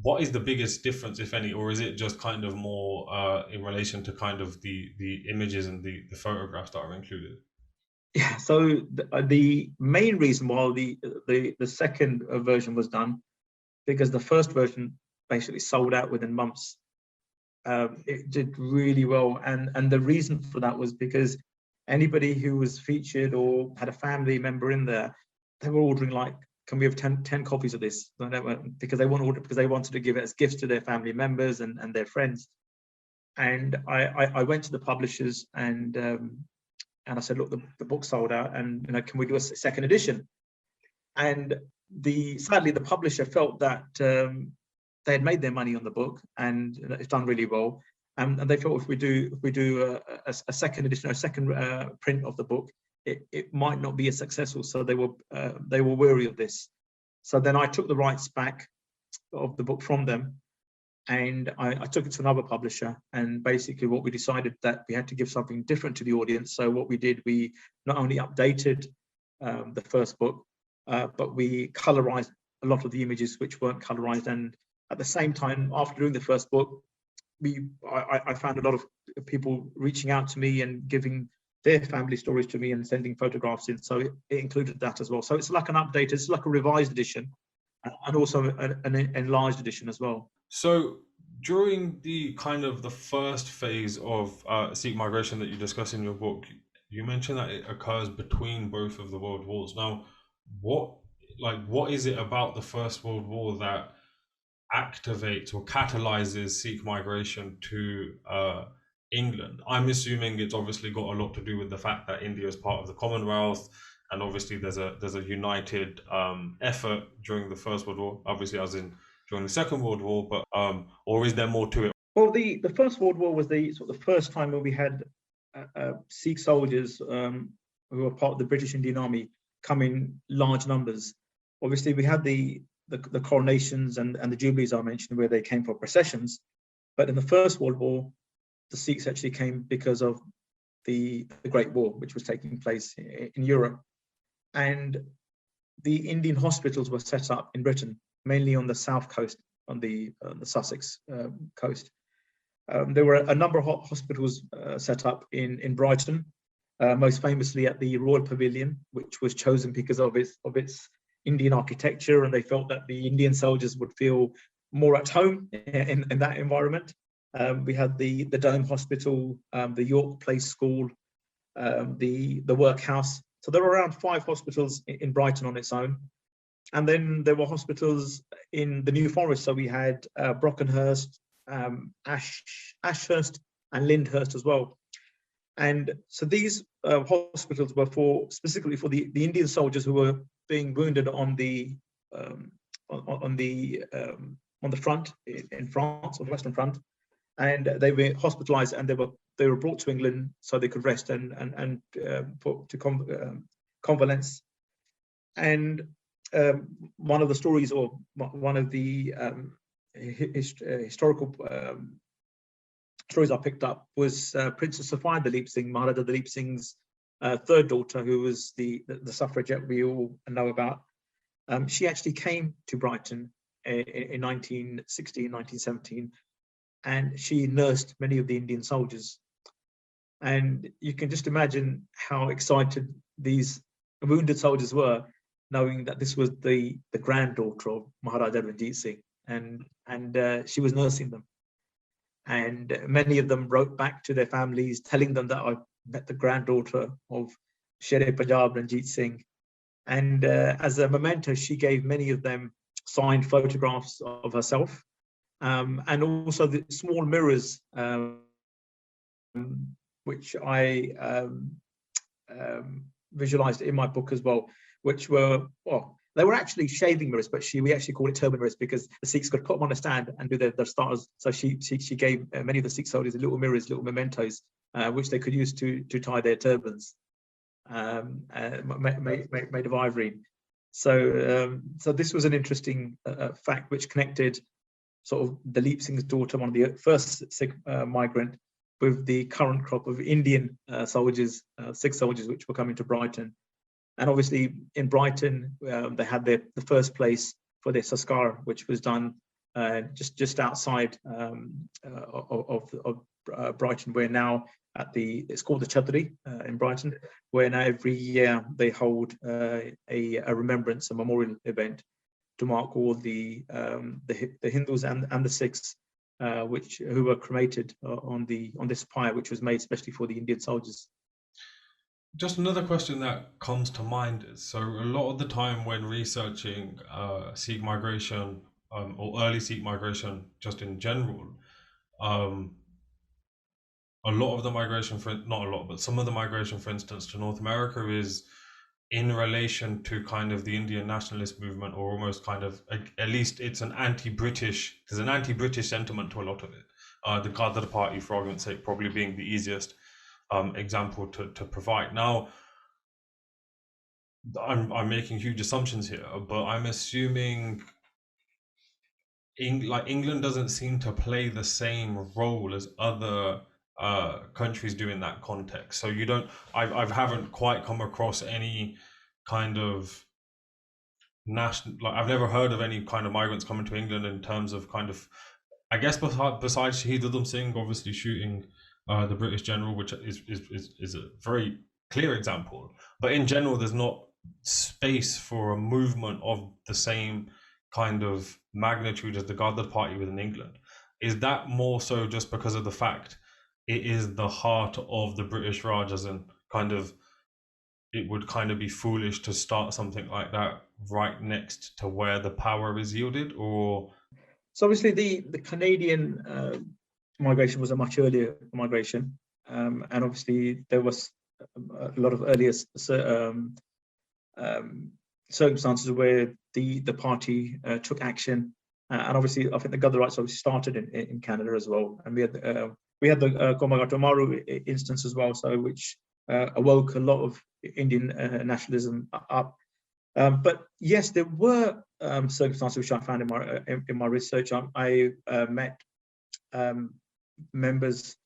What is the biggest difference, if any, or is it just kind of more in relation to kind of the images and the photographs that are included? Yeah, so the main reason why the second version was done, because the first version basically sold out within months. It did really well, and the reason for that was because anybody who was featured or had a family member in there, they were ordering, like, can we have 10 copies of this? Because they wanted to give it as gifts to their family members and their friends. And I went to the publishers and I said, look, the book sold out, and, you know, can we do a second edition? And sadly, the publisher felt that they had made their money on the book, and it's done really well. And they thought if we do a second edition, or a second print of the book, it might not be as successful. So they were wary of this. So then I took the rights back of the book from them, and I took it to another publisher. And basically what we decided, that we had to give something different to the audience. So what we did, we not only updated the first book, but we colorized a lot of the images which weren't colorized. And at the same time, after doing the first book, I found a lot of people reaching out to me and giving their family stories to me and sending photographs in. So it included that as well. So it's like an update, it's like a revised edition, and also an enlarged edition as well. So during the kind of the first phase of Sikh migration that you discuss in your book, you mentioned that it occurs between both of the world wars. Now, what is it about the First World War that activates or catalyzes Sikh migration to England? I'm assuming it's obviously got a lot to do with the fact that India is part of the Commonwealth, and obviously there's a united effort during the First World War, obviously as in during the Second World War, but or is there more to it? Well, the First World War was the first time when we had Sikh soldiers who were part of the British Indian Army come in large numbers. Obviously, we had the coronations and the jubilees I mentioned, where they came for processions. But in the First World War, the Sikhs actually came because of the Great War, which was taking place in Europe. And the Indian hospitals were set up in Britain, mainly on the south coast, on the Sussex coast. There were a number of hospitals set up in Brighton, most famously at the Royal Pavilion, which was chosen because of its Indian architecture, and they felt that the Indian soldiers would feel more at home in that environment. We had the Dome Hospital, the York Place School, the Workhouse. So there were around 5 hospitals in Brighton on its own. And then there were hospitals in the New Forest. So we had Brockenhurst, Ashurst, and Lyndhurst as well. And so these hospitals were specifically for the Indian soldiers who were being wounded on the front in France, on the Western Front, and they were hospitalized, and they were brought to England so they could rest and put to convalesce. And one of the stories, or one of the historical stories I picked up, was Princess Sophia Dalip Singh, Maharaja Dalip Singh's third daughter, who was the suffragette we all know about. She actually came to Brighton in 1916, 1917, and she nursed many of the Indian soldiers. And you can just imagine how excited these wounded soldiers were, knowing that this was the granddaughter of Maharaja Ranjit Singh, and she was nursing them. And many of them wrote back to their families, telling them that I met the granddaughter of Sher Punjab Ranjit Singh. And as a memento, she gave many of them signed photographs of herself, and also the small mirrors, which I visualized in my book as well, which were, well, they were actually shaving mirrors, but we actually call it turban mirrors because the Sikhs could put them on a stand and do their stars. So she gave many of the Sikh soldiers little mirrors, little mementos, which they could use to tie their turbans, made of ivory. So this was an interesting fact which connected sort of Dalip Singh's daughter, one of the first Sikh migrant, with the current crop of Indian soldiers, Sikh soldiers, which were coming to Brighton. And obviously in Brighton, they had the first place for their Saskar, which was done just outside of Brighton, where now it's called the Chhatri in Brighton, where now every year they hold a remembrance, a memorial event to mark all the Hindus and the Sikhs who were cremated on this pyre, which was made especially for the Indian soldiers. Just another question that comes to mind is, so a lot of the time when researching Sikh migration or early Sikh migration just in general, a lot of the migration, not a lot, but some of the migration, for instance, to North America is in relation to kind of the Indian nationalist movement, or almost kind of, at least it's an anti-British, there's an anti-British sentiment to a lot of it. The Ghadar party, for argument's sake, probably being the easiest example to provide. Now, I'm making huge assumptions here, but I'm assuming England doesn't seem to play the same role as other countries do in that context. So I haven't quite come across any kind of I've never heard of any kind of migrants coming to England in terms of kind of, I guess besides Shahid Udham Singh obviously shooting the British general, which is a very clear example, but in general there's not space for a movement of the same kind of magnitude as the Ghadar party within England. Is that more so just because of the fact it is the heart of the British Raj, as in kind of it would kind of be foolish to start something like that right next to where the power is yielded? Or so obviously the Canadian migration was a much earlier migration, and obviously there was a lot of earlier circumstances where the party took action, and obviously I think the Gurdwaras obviously started in Canada as well, and we had the Komagata Maru instance as well, so which awoke a lot of Indian nationalism up. But yes, there were circumstances which I found in my research. I met members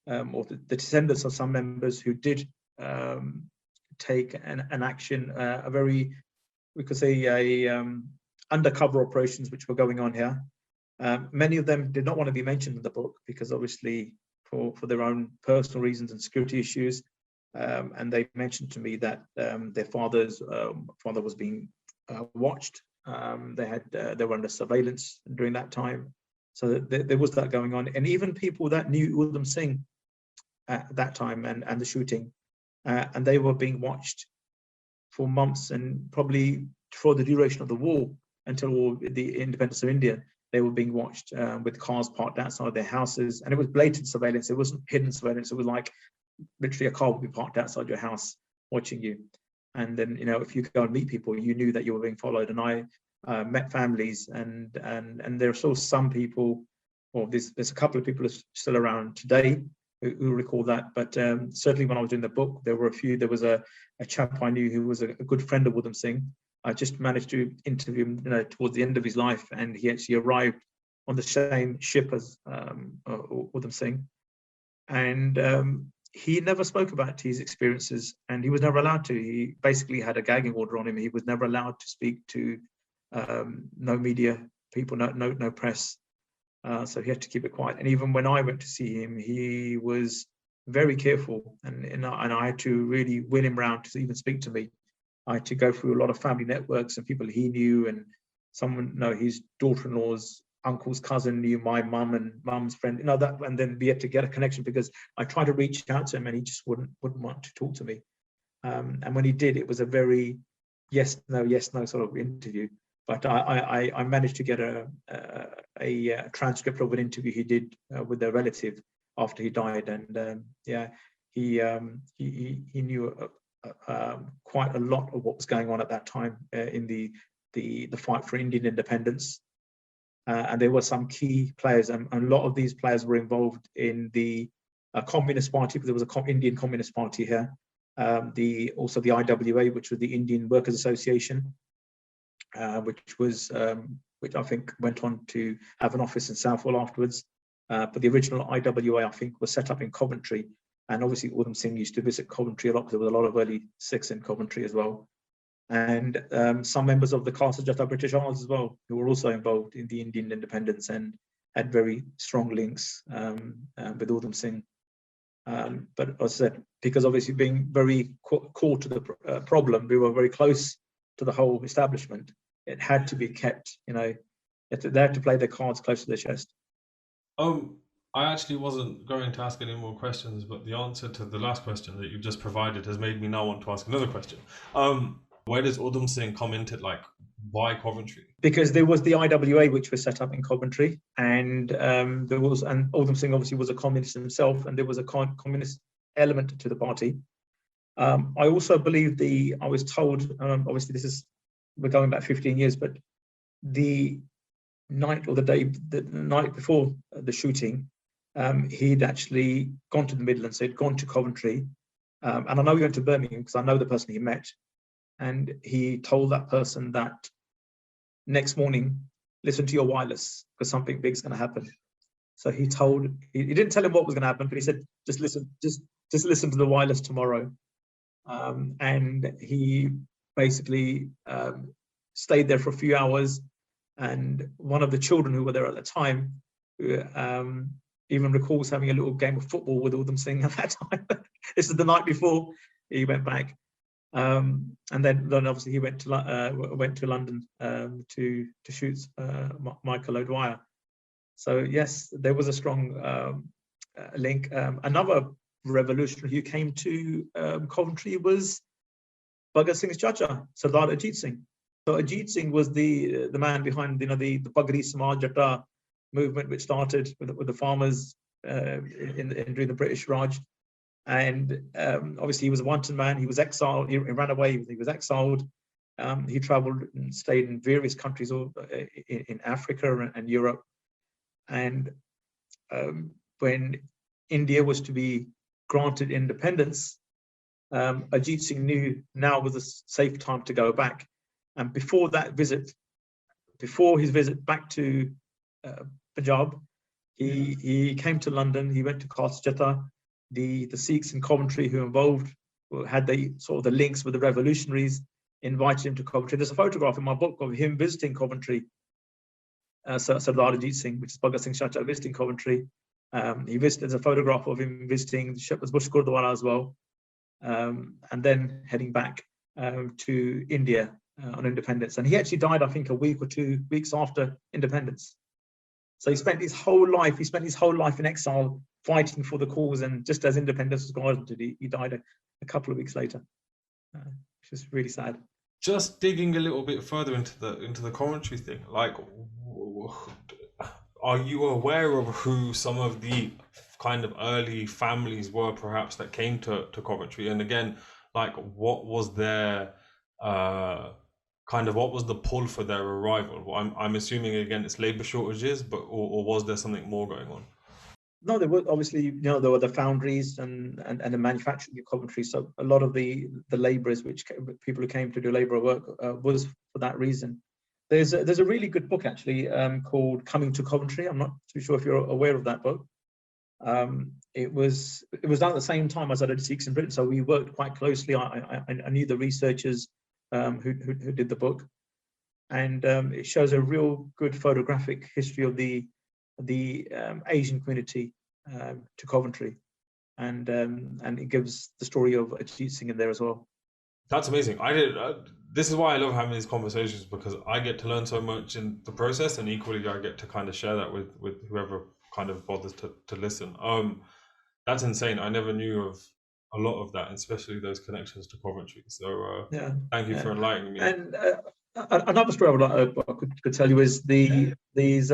or the descendants of some members who did take an action, a very, we could say, undercover operations which were going on here. Many of them did not want to be mentioned in the book because obviously for their own personal reasons and security issues. And they mentioned to me that their father was being watched. They were under surveillance during that time. So there was that going on. And even people that knew Udham Singh at that time and the shooting, and they were being watched for months, and probably for the duration of the war until the independence of India, they were being watched with cars parked outside their houses. And it was blatant surveillance. It wasn't hidden surveillance. It was like literally a car would be parked outside your house watching you. And then, if you go and meet people, you knew that you were being followed. And I met families, and there are still some people, or there's a couple of people still around today who recall that. But certainly when I was doing the book, there were a few. There was a chap I knew who was a good friend of Udham Singh. I just managed to interview him towards the end of his life, and he actually arrived on the same ship as Udham Singh. And he never spoke about his experiences, and he was never allowed to. He basically had a gagging order on him. He was never allowed to speak to no media people, no press. So he had to keep it quiet. And even when I went to see him, he was very careful, and I had to really win him round to even speak to me. I had to go through a lot of family networks and people he knew, and his daughter-in-law's uncle's cousin knew my mum and mum's friend, that, and then we had to get a connection because I tried to reach out to him and he just wouldn't want to talk to me. And when he did, it was a very yes no sort of interview. But I managed to get a transcript of an interview he did with a relative after he died, and he knew quite a lot of what was going on at that time in the fight for Indian independence. And there were some key players, and a lot of these players were involved in the Communist Party, because there was an Indian Communist Party here. Also the IWA, which was the Indian Workers Association, which I think went on to have an office in Southwell afterwards. But the original IWA, I think, was set up in Coventry. And obviously Udham Singh used to visit Coventry a lot because there was a lot of early Sikhs in Coventry as well. And some members of the caste British Isles as well, who were also involved in the Indian independence and had very strong links with Udham Singh. But as I said, because obviously being very core to the problem, we were very close to the whole establishment. It had to be kept, they had to play their cards close to their chest. I actually wasn't going to ask any more questions, but the answer to the last question that you just provided has made me now want to ask another question. Where does Udham Singh come into, why Coventry? Because there was the IWA, which was set up in Coventry, and and Udham Singh obviously was a communist himself, and there was a communist element to the party. I also believe I was told, obviously we're going back 15 years, but the night before the shooting, he'd actually gone to the Midlands, so he'd gone to Coventry, and I know he went to Birmingham because I know the person he met. And he told that person that next morning, listen to your wireless because something big's going to happen. So he didn't tell him what was going to happen, but he said, just listen to the wireless tomorrow. And he basically stayed there for a few hours. And one of the children who were there at the time even recalls having a little game of football with Udham Singh at that time. This is the night before he went back. And then obviously he went to London to shoot Michael O'Dwyer. So yes, there was a strong link. Another revolutionary who came to Coventry was Bhagat Singh's Chacha, Sardar Ajit Singh. So Ajit Singh was the man behind the Bagri Samaj Jatta movement, which started with the farmers during the British Raj. And obviously he was a wanted man. He was exiled. He ran away. He was exiled. He traveled and stayed in various countries in Africa and Europe. And when India was to be granted independence, Ajit Singh knew now was a safe time to go back. And before his visit back to Punjab, he came to London. He went to caste Jatta. The Sikhs in Coventry who had the links with the revolutionaries invited him to Coventry. There's a photograph in my book of him visiting Coventry, Sardar Ajit Singh, which is Bhagat Singh Chacha, visiting Coventry. There's a photograph of him visiting the Shepherd's Bush Gurdwara as well, and then heading back to India on independence. And he actually died, I think, a week or 2 weeks after independence. So he spent his whole life in exile, fighting for the cause, and just as independence was granted, he died a couple of weeks later, which is really sad. Just digging a little bit further into the Coventry thing, are you aware of who some of the kind of early families were, perhaps, that came to Coventry? And again, what was their what was the pull for their arrival? Well, I'm assuming again it's labor shortages, or was there something more going on? No, there were obviously, there were the foundries and the manufacturing of Coventry. So a lot of the labourers, people who came to do labour work, was for that reason. There's a really good book actually called Coming to Coventry. I'm not too sure if you're aware of that book. It was done at the same time as I did Sikhs in Britain, so we worked quite closely. I knew the researchers who did the book, and it shows a real good photographic history of the Asian community to Coventry, and it gives the story of Ajit Singh in there as well. That's amazing. I did. this is why I love having these conversations, because I get to learn so much in the process, and equally I get to kind of share that with whoever kind of bothers to listen. That's insane. I never knew of a lot of that, especially those connections to Coventry. So Yeah, thank you for enlightening me. And another story I could tell you is these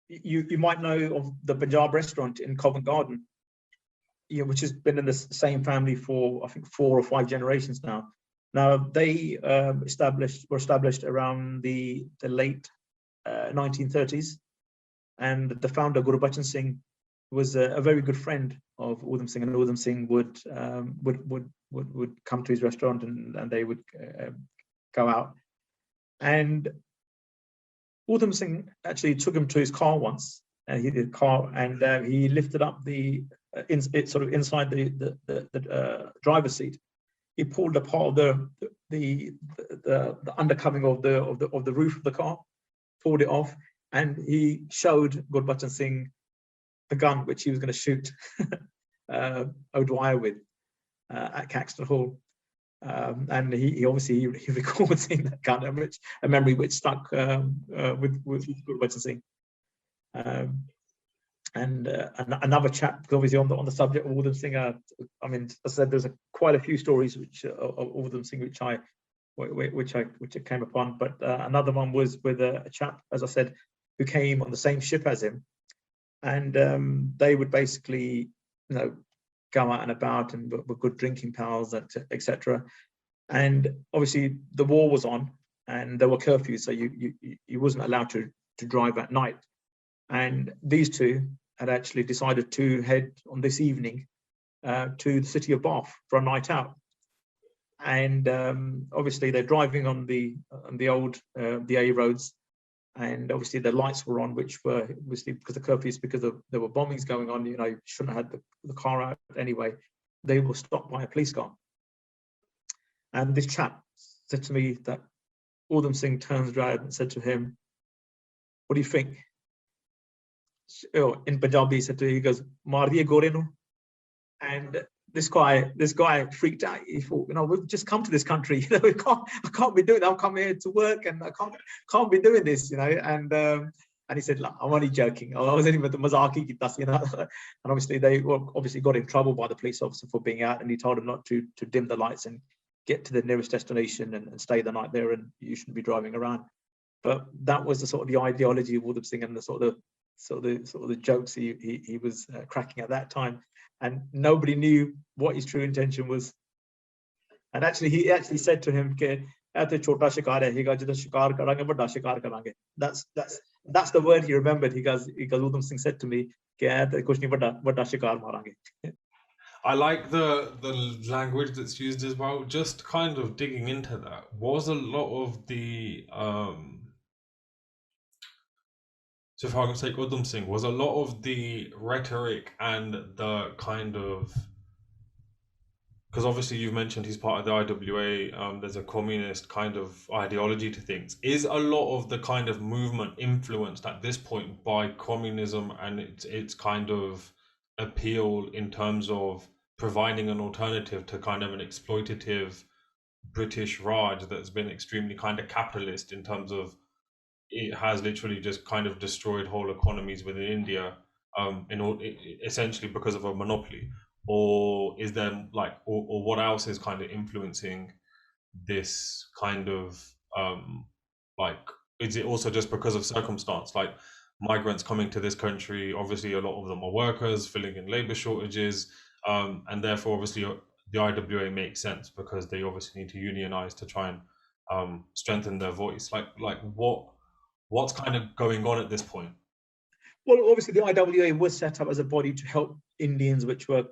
you might know of the Punjab restaurant in Covent Garden, which has been in the same family for I think 4 or 5 generations now. Now they were established around the late 1930s, and the founder Gurdwaras Singh was a very good friend of Udham Singh, and Udham Singh would come to his restaurant, and they would go out. And Udham Singh actually took him to his car once, and he did car, and he lifted up the sort of inside the driver's seat. He pulled apart the undercovering of the roof of the car, pulled it off, and he showed Gurdwaras Singh the gun which he was going to shoot Udham with at Caxton Hall. And he obviously he recalled seeing that gun, a memory which stuck with Gurdwaras Singh. And another chap, obviously on the subject of Udham Singh, I mean, as I said, there's quite a few stories which of Udham Singh which I came upon, but another one was with a chap, as I said, who came on the same ship as him, and they would basically, go out and about and were good drinking pals, etc. And obviously the war was on, and there were curfews, so you wasn't allowed to drive at night. And these two had actually decided to head on this evening to the city of Bath for a night out. And obviously they're driving on the old the A roads, and obviously the lights were on, which were obviously because of curfews, because there were bombings going on. You shouldn't have had the car out anyway. They were stopped by a police car, and this chap said to me that Udham Singh turns around and said to him, "What do you think?" In Punjabi, he said to him, he goes, "Maar diye gore nu." And this guy freaked out. He thought, we've just come to this country. I can't be doing that. I'm coming here to work, and I can't be doing this. And he said, "Look, I'm only joking. I was only with the mazaki ki tas." And obviously they got in trouble by the police officer for being out, and he told him not to dim the lights and get to the nearest destination and stay the night there, and you shouldn't be driving around. But that was the sort of the ideology of Udham Singh, and the sort of the jokes he was cracking at that time. And nobody knew what his true intention was. And actually, he actually said to him, that's the word he remembered. He goes, Udham Singh said to me, I like the language that's used as well. Just kind of digging into that, was a lot of the so if I can take Udham Singh, was a lot of the rhetoric and the kind of, because obviously you've mentioned he's part of the IWA, there's a communist kind of ideology to things. Is a lot of the kind of movement influenced at this point by communism and its kind of appeal in terms of providing an alternative to kind of an exploitative British Raj that's been extremely kind of capitalist in terms of it has literally just kind of destroyed whole economies within India, essentially because of a monopoly? Or is there or what else is kind of influencing this kind of is it also just because of circumstance, like migrants coming to this country? Obviously a lot of them are workers filling in labor shortages, and therefore obviously the IWA makes sense because they obviously need to unionize to try and strengthen their voice. What's kind of going on at this point? Well, obviously the IWA was set up as a body to help Indians which were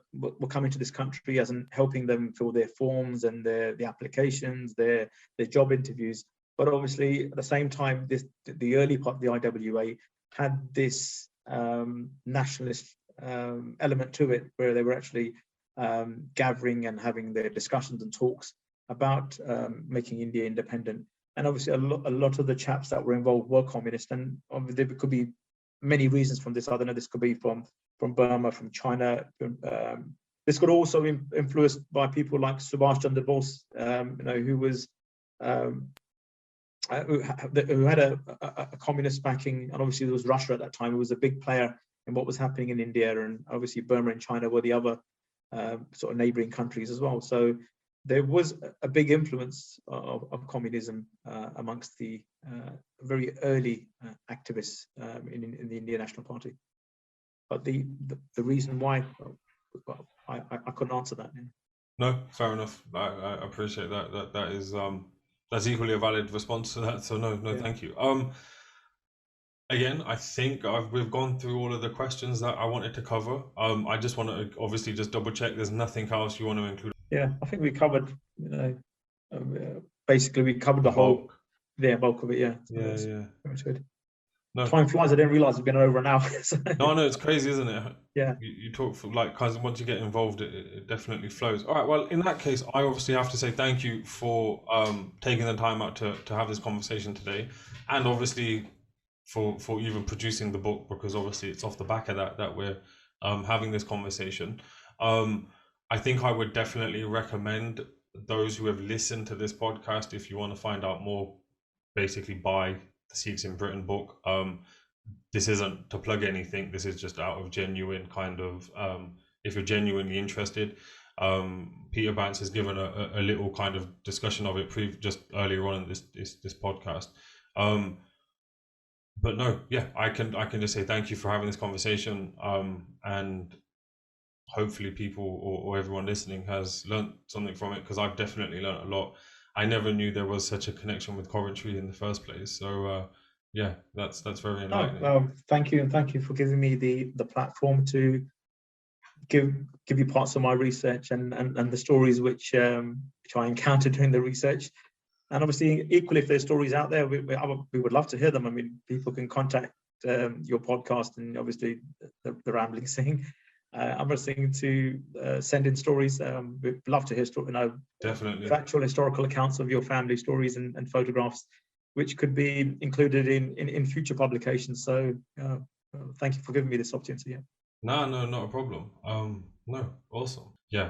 coming to this country, as in helping them fill their forms and the applications, their job interviews. But obviously at the same time, the early part of the IWA had this nationalist element to it, where they were actually gathering and having their discussions and talks about making India independent. And obviously a lot of the chaps that were involved were communist, and there could be many reasons from this. I don't know, this could be from Burma, from China, this got also influenced by people like Subhash Chandra Bose, who was who had a communist backing, and obviously there was Russia at that time, who was a big player in what was happening in India, and obviously Burma and China were the other sort of neighboring countries as well. So there was a big influence of communism amongst the very early activists in the Indian National Party. But the reason why, well, I couldn't answer that. No, fair enough. I appreciate that. That is that's equally a valid response to that. So no, Yeah. thank you. Again, I think we've gone through all of the questions that I wanted to cover. I just want to obviously just double check. There's nothing else you want to include? Yeah, I think we covered. Basically we covered the whole bulk of it. Yeah. Yeah. That's good. No. Time flies. I didn't realize it's been over an hour. No, it's crazy, isn't it? Yeah. You talk for kind of once you get involved, it definitely flows. All right. Well, in that case, I obviously have to say thank you for taking the time out to have this conversation today, and obviously for even producing the book, because obviously it's off the back of that we're having this conversation. I think I would definitely recommend those who have listened to this podcast, if you want to find out more, basically buy the Sikhs in Britain book. This isn't to plug anything. This is just out of genuine kind of, if you're genuinely interested. Peter Bance has given a little kind of discussion of it just earlier on in this podcast. But no, yeah, I can just say thank you for having this conversation. And hopefully people or everyone listening has learned something from it, because I've definitely learned a lot. I never knew there was such a connection with Coventry in the first place. So yeah, that's very enlightening. Well, thank you, and thank you for giving me the platform to give you parts of my research and the stories which I encountered during the research. And obviously, equally, if there's stories out there, we would love to hear them. I mean, people can contact your podcast and obviously the Rambling Singh. I'm listening to send in stories. We'd love to hear definitely factual historical accounts of your family stories and photographs, which could be included in future publications. So thank you for giving me this opportunity. No, not a problem. No, awesome. Yeah.